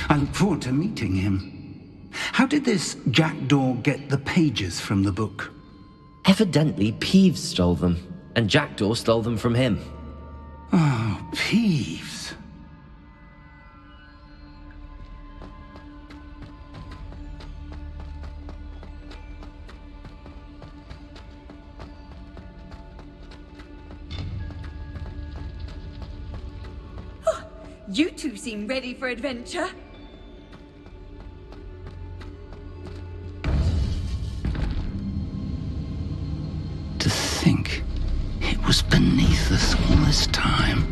I look forward to meeting him. How did this jackdaw get the pages from the book? Evidently, Peeves stole them, and Jackdaw stole them from him. Oh, Peeves. You two seem ready for adventure. To think it was beneath us all this time.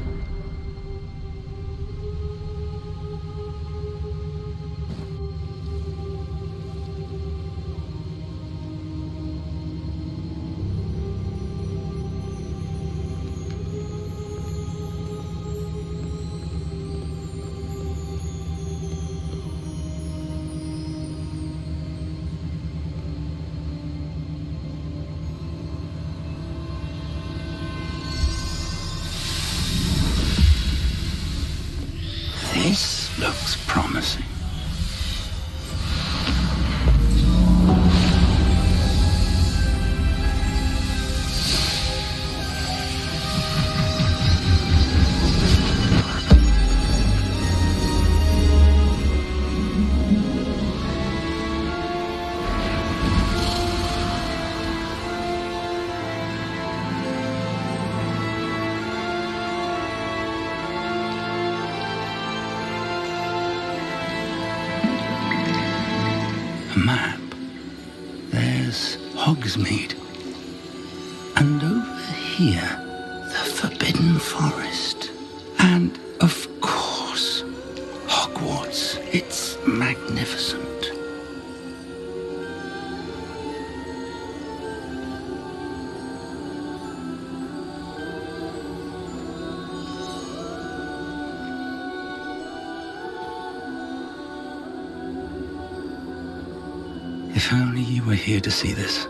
This looks promising. Map. There's Hogsmeade. And over here, the Forbidden Forest. And, of course, Hogwarts. It's magnificent. If only you were here to see this.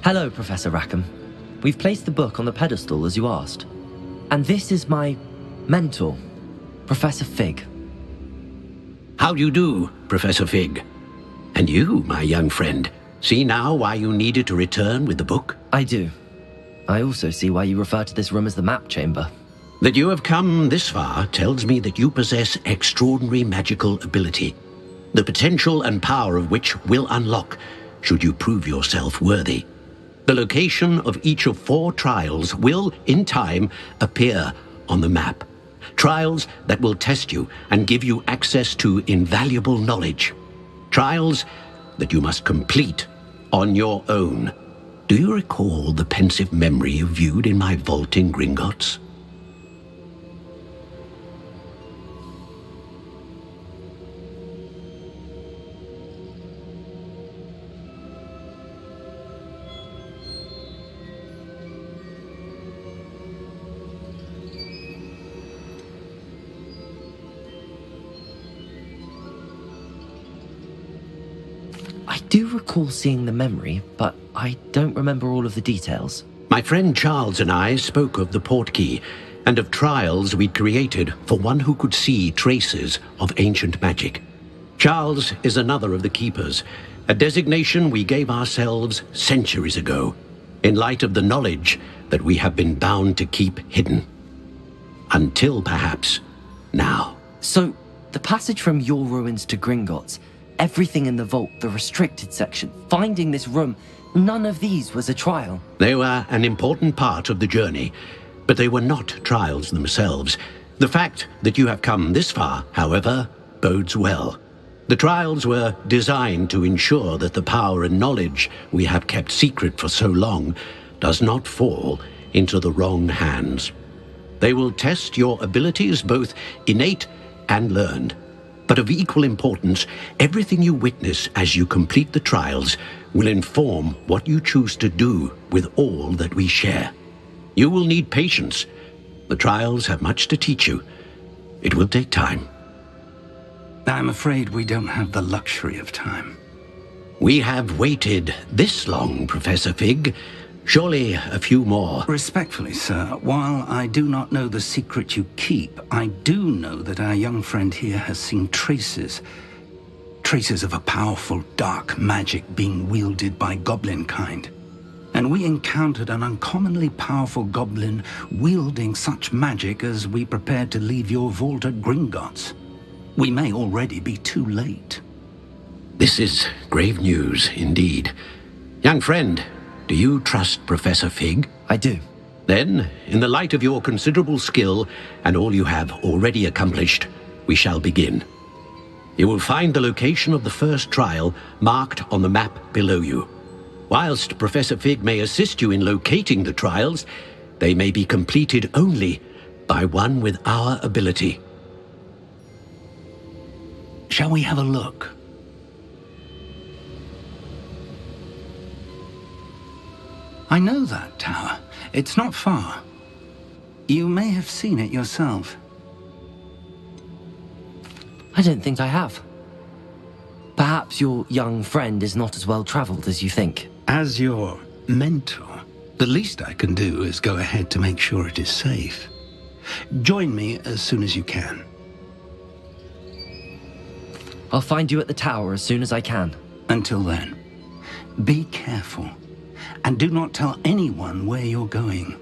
Hello, Professor Rackham. We've placed the book on the pedestal as you asked. And this is my mentor, Professor Fig. How do you do, Professor Fig? And you, my young friend, see now why you needed to return with the book? I do. I also see why you refer to this room as the map chamber. That you have come this far tells me that you possess extraordinary magical ability, the potential and power of which will unlock should you prove yourself worthy. The location of each of 4 trials will, in time, appear on the map. Trials that will test you and give you access to invaluable knowledge. Trials that you must complete on your own. Do you recall the pensive memory you viewed in my vault in Gringotts? I do recall seeing the memory, but I don't remember all of the details. My friend Charles and I spoke of the portkey and of trials we'd created for one who could see traces of ancient magic. Charles is another of the keepers, a designation we gave ourselves centuries ago. in light of the knowledge that we have been bound to keep hidden. Until perhaps now. So, the passage from your ruins to Gringotts, everything in the vault, the restricted section, finding this room, none of these was a trial. They were an important part of the journey, but they were not trials themselves. The fact that you have come this far, however, bodes well. The trials were designed to ensure that the power and knowledge we have kept secret for so long does not fall into the wrong hands. They will test your abilities, both innate and learned. But of equal importance, everything you witness as you complete the trials will inform what you choose to do with all that we share. You will need patience. The trials have much to teach you. It will take time. I'm afraid we don't have the luxury of time. We have waited this long, Professor Fig. Surely a few more. Respectfully, sir, while I do not know the secret you keep, I do know that our young friend here has seen traces of a powerful dark magic being wielded by goblin kind. And we encountered an uncommonly powerful goblin wielding such magic as we prepared to leave your vault at Gringotts. We may already be too late. This is grave news indeed. Young friend, do you trust Professor Fig? I do. Then, in the light of your considerable skill and all you have already accomplished, we shall begin. You will find the location of the first trial marked on the map below you. Whilst Professor Fig may assist you in locating the trials, they may be completed only by one with our ability. Shall we have a look? I know that tower. It's not far. You may have seen it yourself. I don't think I have. Perhaps your young friend is not as well traveled as you think. As your mentor, the least I can do is go ahead to make sure it is safe. Join me as soon as you can. I'll find you at the tower as soon as I can. Until then, be careful. And do not tell anyone where you're going.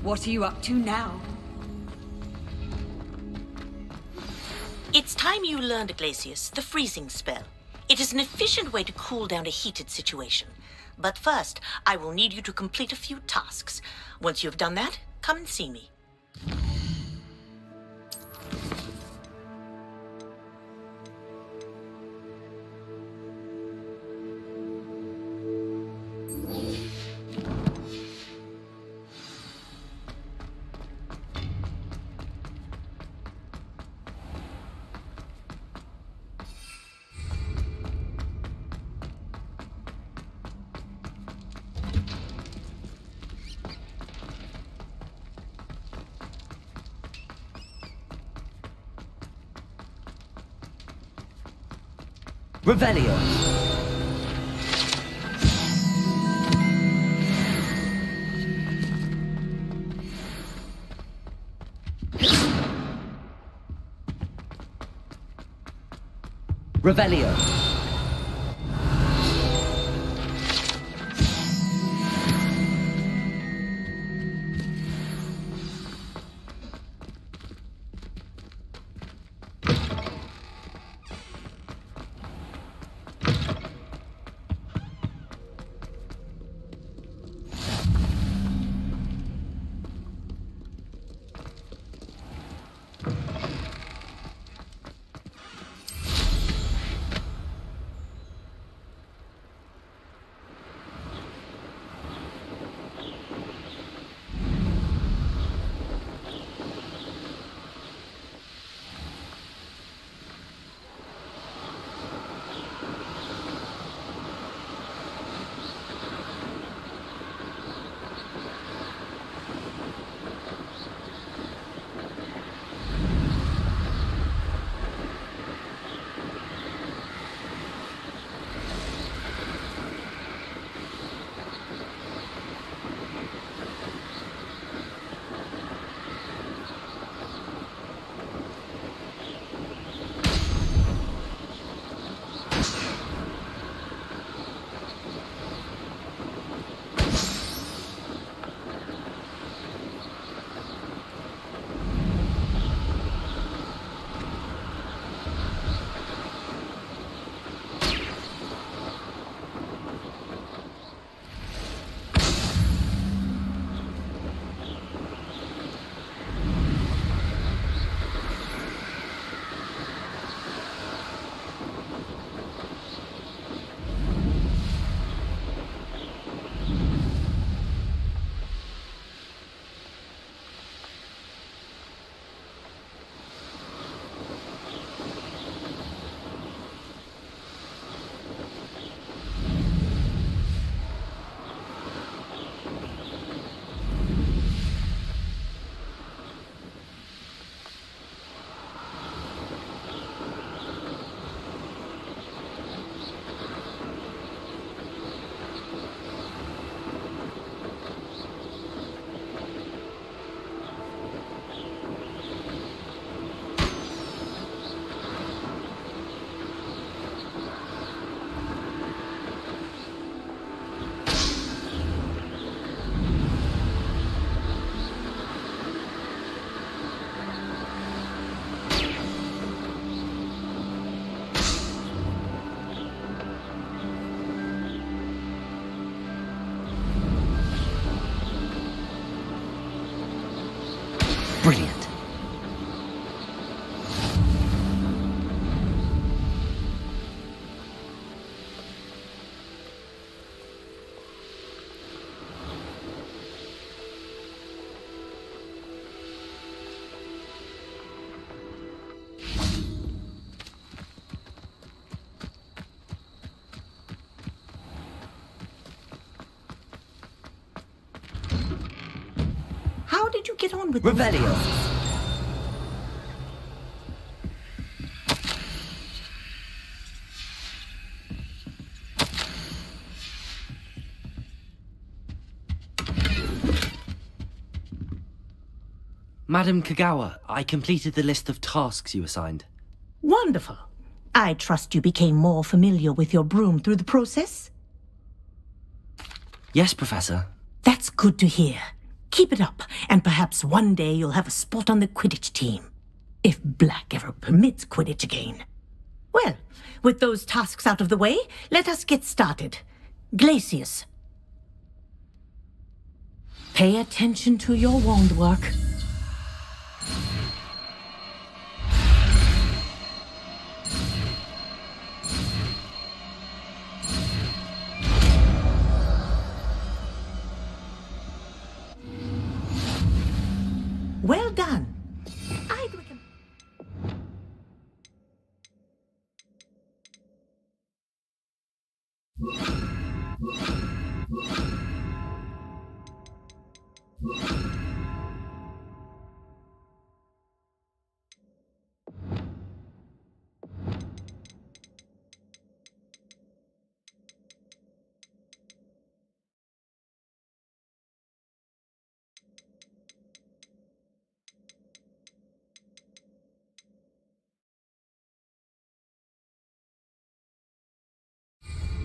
What are you up to now? It's time you learned, Glacius, the freezing spell. It is an efficient way to cool down a heated situation. But first, I will need you to complete a few tasks. Once you have done that, come and see me. Revelio. Revelio. How did you get on with Revelio. Madam Kagawa, I completed the list of tasks you assigned. Wonderful. I trust you became more familiar with your broom through the process? Yes, Professor. That's good to hear. Keep it up, and perhaps one day you'll have a spot on the Quidditch team. If Black ever permits Quidditch again. Well, with those tasks out of the way, let us get started. Glacius. Pay attention to your wand work. Well done. I'd recommend...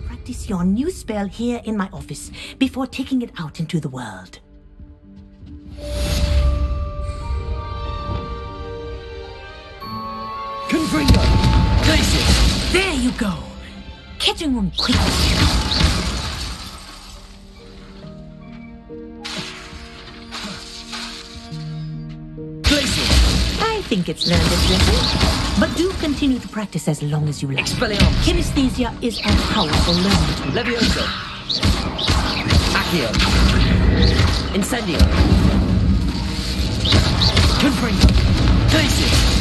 Practice your new spell here in my office before taking it out into the world. Confringo! Glacius! There you go! Catching on quickly. I think it's learned its lesson, but do continue to practice as long as you like. Expelliarmus. Kinesthesia is a powerful learning tool. Levioso. Accio. Incendio. Confringo. Glacius!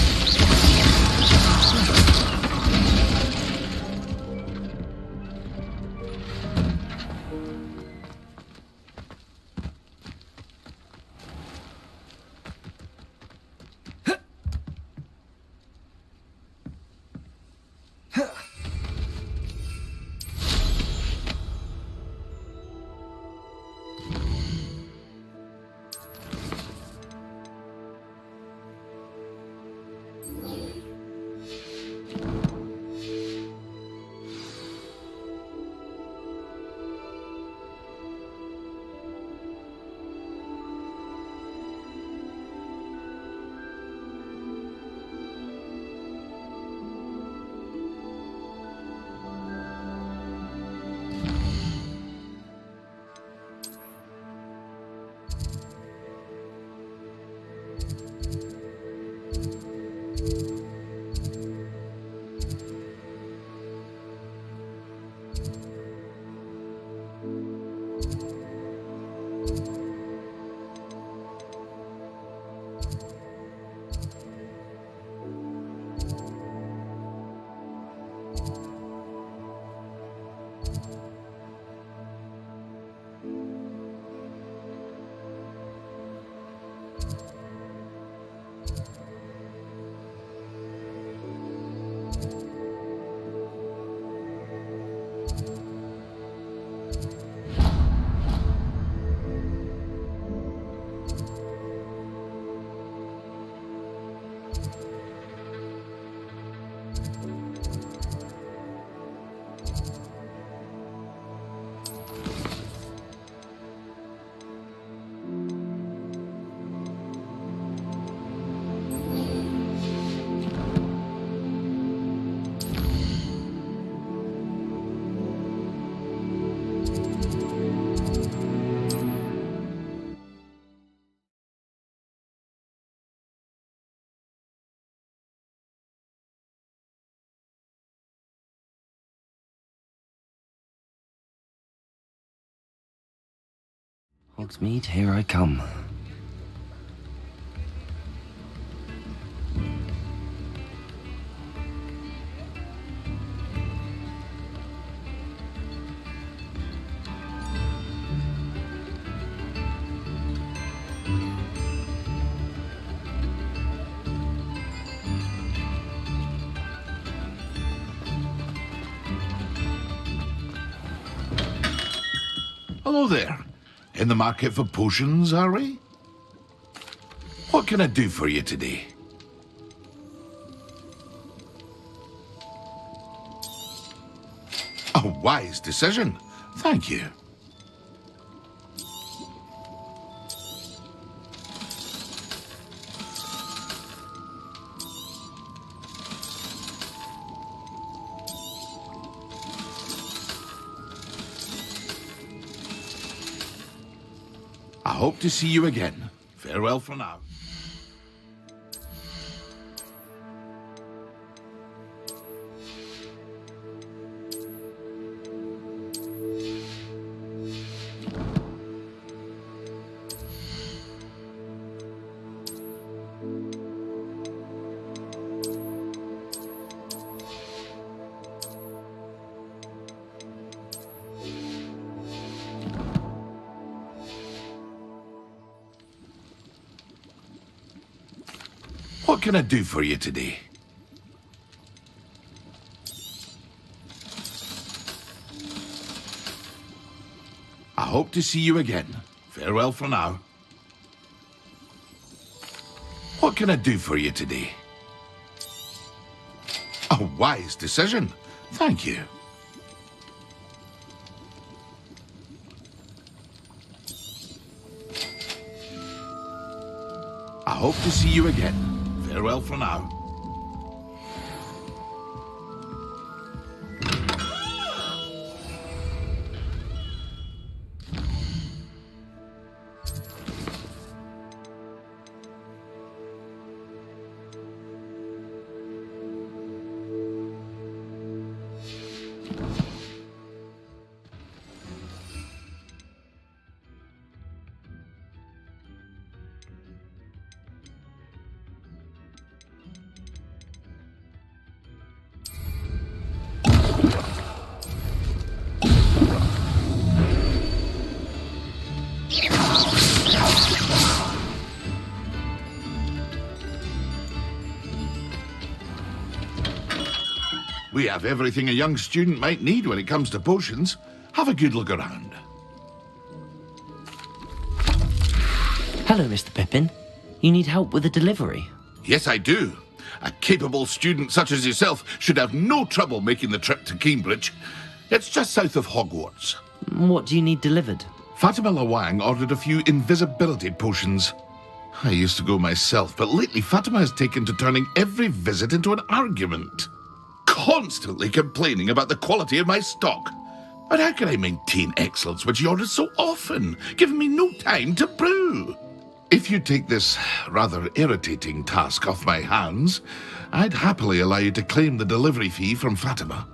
Hogsmeade, here I come. Hello there. In the market for potions, are we? What can I do for you today? A wise decision. Thank you. I hope to see you again. Farewell for now. What can I do for you today? I hope to see you again. Farewell for now. What can I do for you today? A wise decision. Thank you. I hope to see you again. Farewell for now. We have everything a young student might need when it comes to potions. Have a good look around. Hello, Mr. Pippin. You need help with a delivery? Yes, I do. A capable student such as yourself should have no trouble making the trip to Cambridge. It's just south of Hogwarts. What do you need delivered? Fatima Lawang ordered a few invisibility potions. I used to go myself, but lately Fatima has taken to turning every visit into an argument. Constantly complaining about the quality of my stock. But how can I maintain excellence when she orders so often, giving me no time to brew? If you take this rather irritating task off my hands, I'd happily allow you to claim the delivery fee from Fatima.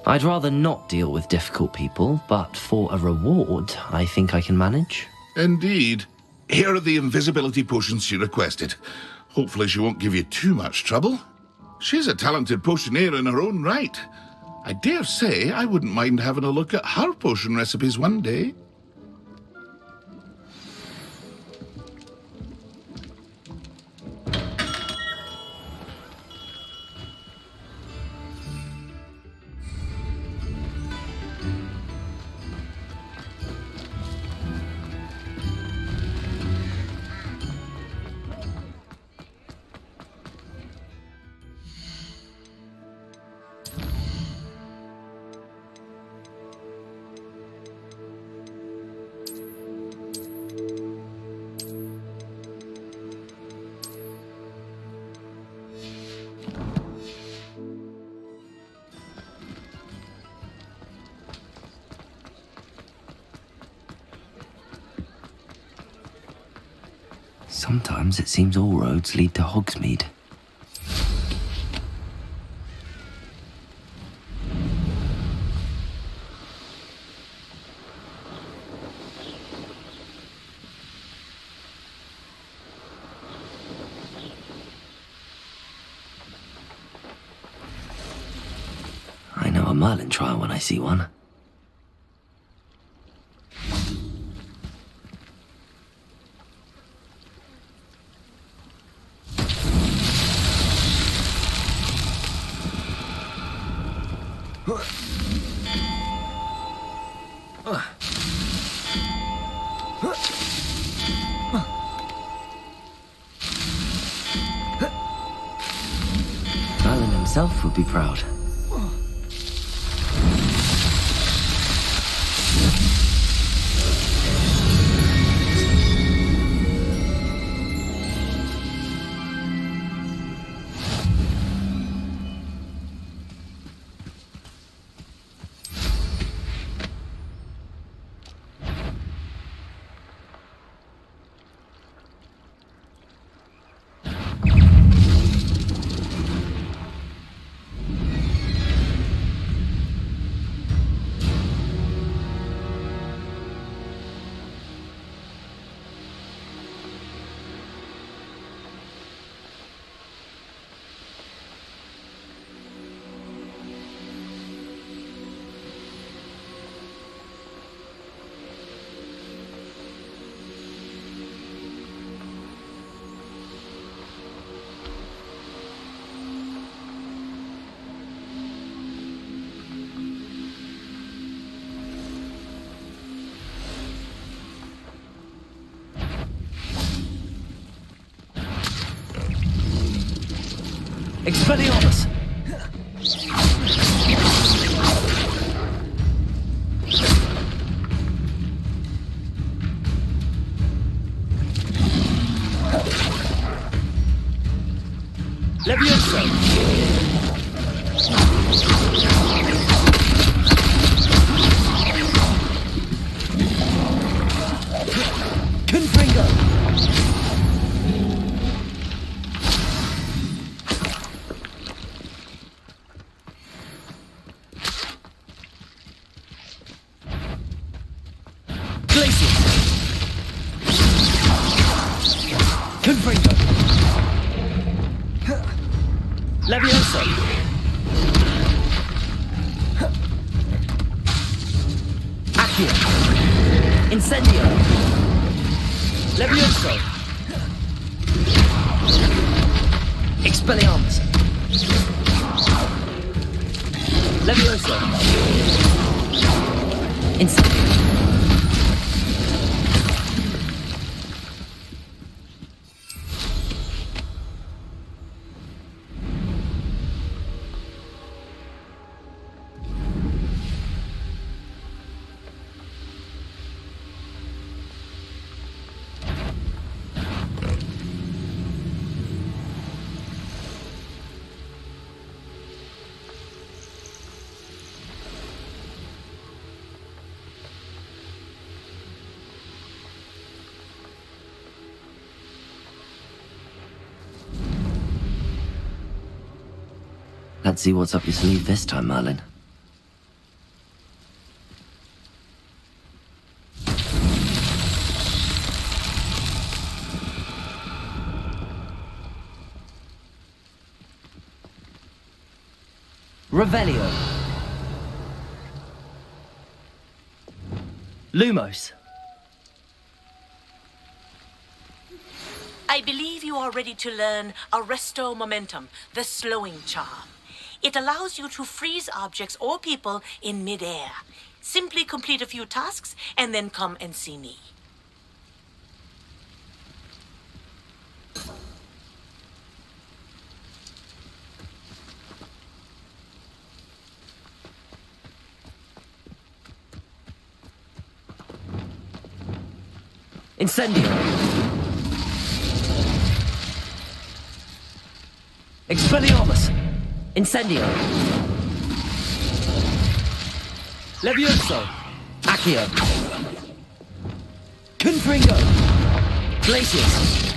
I'd rather not deal with difficult people, but for a reward, I think I can manage. Indeed. Here are the invisibility potions she requested. Hopefully she won't give you too much trouble. She's a talented potioneer in her own right. I dare say I wouldn't mind having a look at her potion recipes one day. Sometimes it seems all roads lead to Hogsmeade. I know a Merlin trial when I see one. Merlin himself would be proud. Expelliarmus! Levioso! Confringo! Confringo! Levioso! Accio! Incendio! Levioso! Expelliarmus! Levioso! Incendio! Let's see what's up your sleeve this time, Merlin. Revelio. Lumos. I believe you are ready to learn Arresto Momentum, the slowing charm. It allows you to freeze objects or people in midair. Simply complete a few tasks and then come and see me. Incendio. Expelliarmus. Incendio. Levioso. Accio. Confringo. Glacius.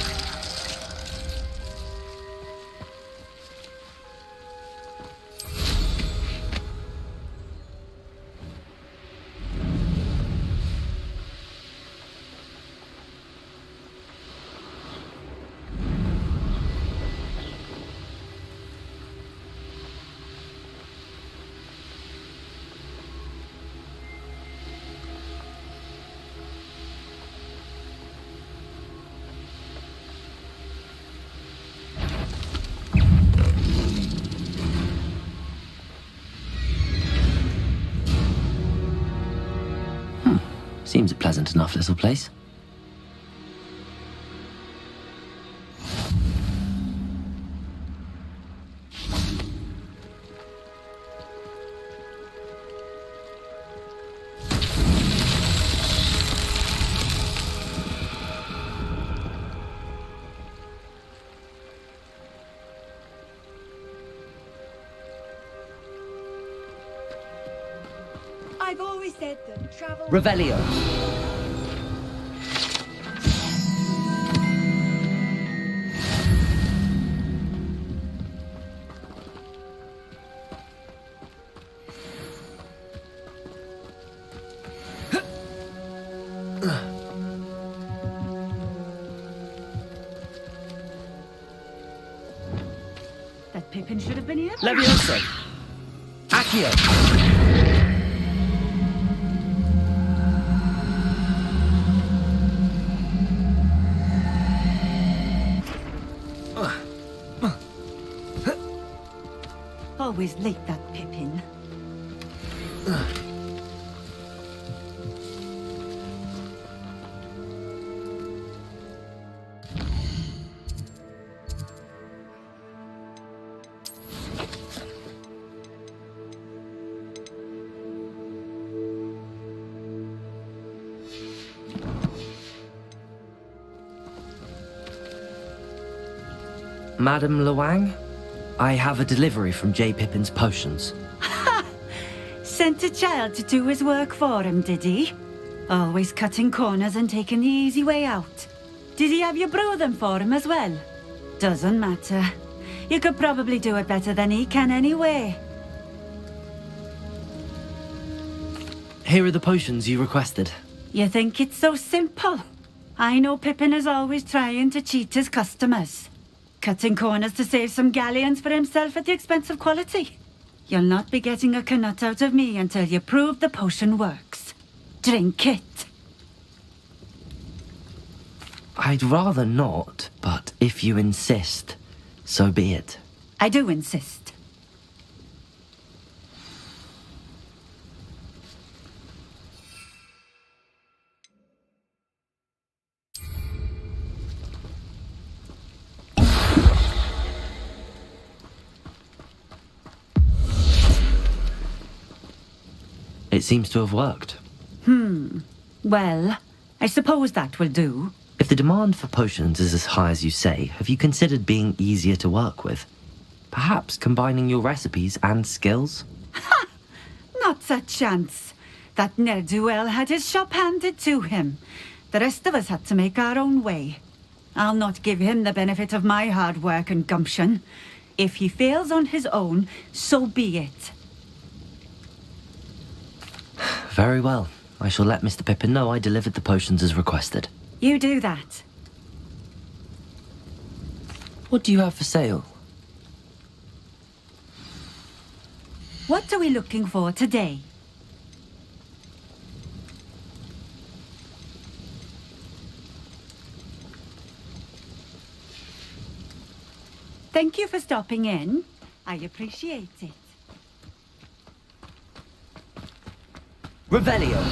Seems a pleasant enough little place. I've always said that travel... Revelio. That Pippin should have been here. Levioso. Accio. Always late, that Pippin. Madam Luang, I have a delivery from J. Pippin's potions. Sent a child to do his work for him, did he? Always cutting corners and taking the easy way out. Did he have you brew them for him as well? Doesn't matter. You could probably do it better than he can anyway. Here are the potions you requested. You think it's so simple? I know Pippin is always trying to cheat his customers. Cutting corners to save some galleons for himself at the expense of quality. You'll not be getting a canut out of me until you prove the potion works. Drink it. I'd rather not, but if you insist, so be it. I do insist. It seems to have worked. Well, I suppose that will do. If the demand for potions is as high as you say, have you considered being easier to work with? Perhaps combining your recipes and skills? Not a chance. That ne'er-do-well had his shop handed to him. The rest of us had to make our own way. I'll not give him the benefit of my hard work and gumption. If he fails on his own, so be it. Very well. I shall let Mr. Pippin know I delivered the potions as requested. You do that. What do you have for sale? What are we looking for today? Thank you for stopping in. I appreciate it. Revelio.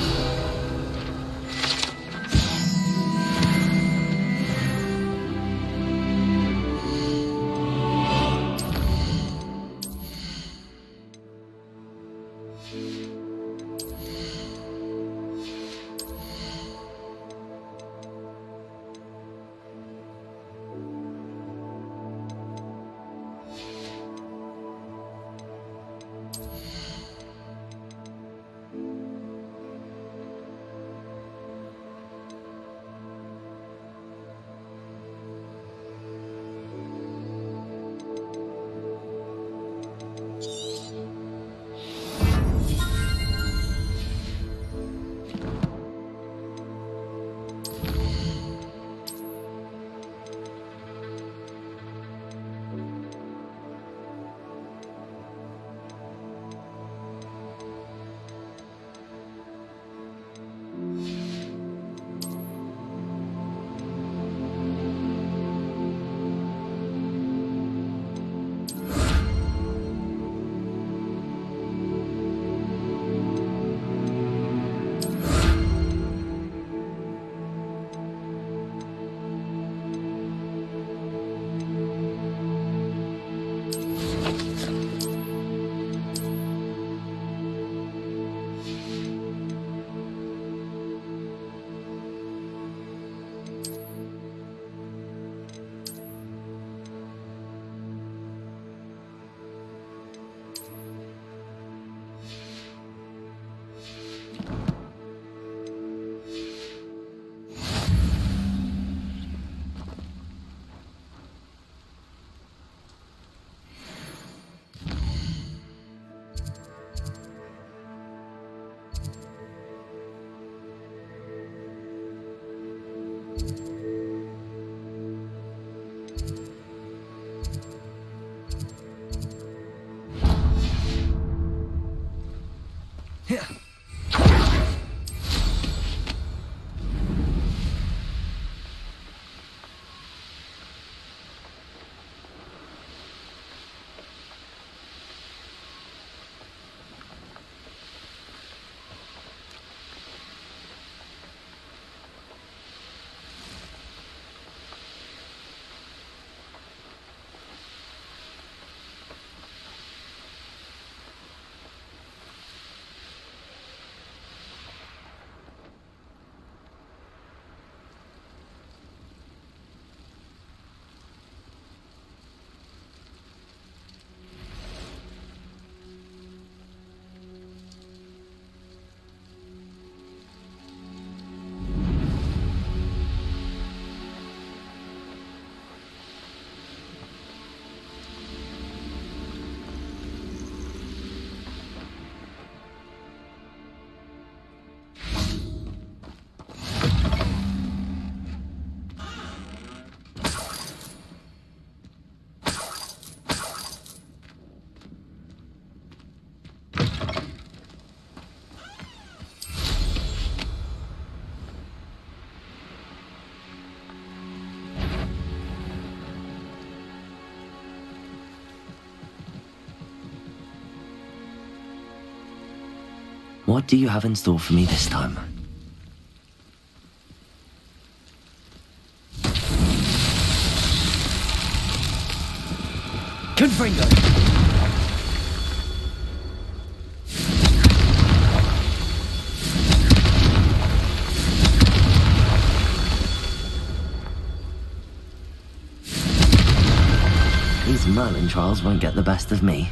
What do you have in store for me this time? Confringo! These Merlin trials won't get the best of me.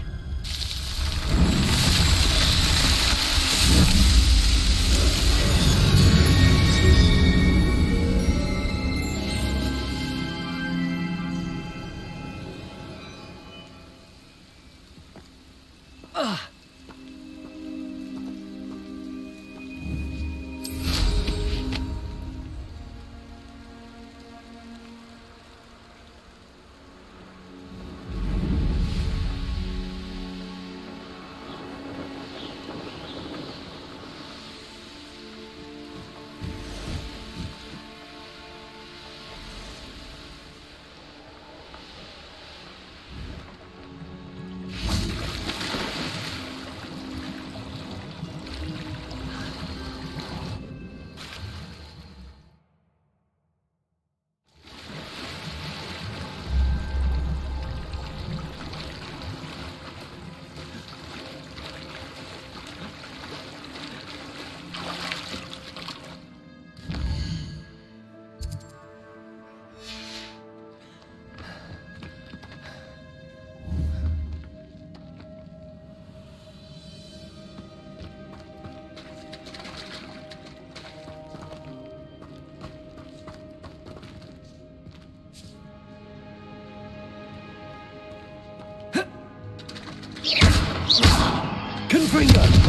Confringo!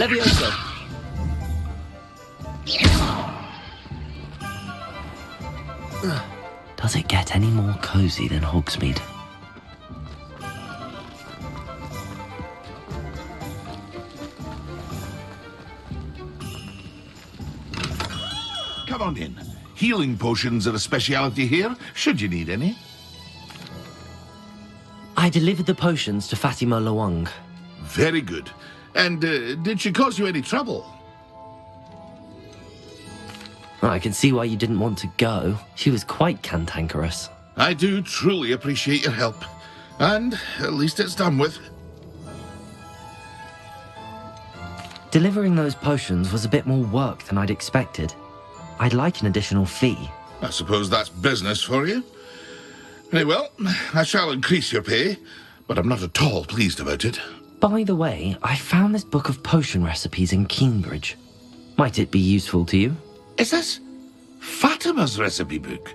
Levioso! Does it get any more cozy than Hogsmeade? Come on in. Healing potions are a speciality here, should you need any. I delivered the potions to Fatima Lawang. Very good. And did she cause you any trouble? I can see why you didn't want to go. She was quite cantankerous. I do truly appreciate your help. And at least it's done with. Delivering those potions was a bit more work than I'd expected. I'd like an additional fee. I suppose that's business for you. Very well, I shall increase your pay, but I'm not at all pleased about it. By the way, I found this book of potion recipes in Cambridge. Might it be useful to you? Is this Fatima's recipe book?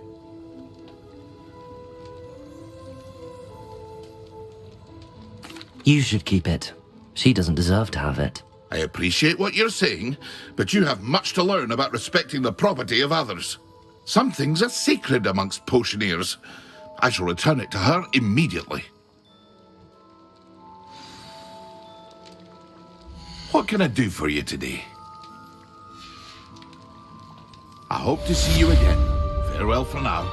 You should keep it. She doesn't deserve to have it. I appreciate what you're saying, but you have much to learn about respecting the property of others. Some things are sacred amongst potioneers. I shall return it to her immediately. What can I do for you today? I hope to see you again. Farewell for now.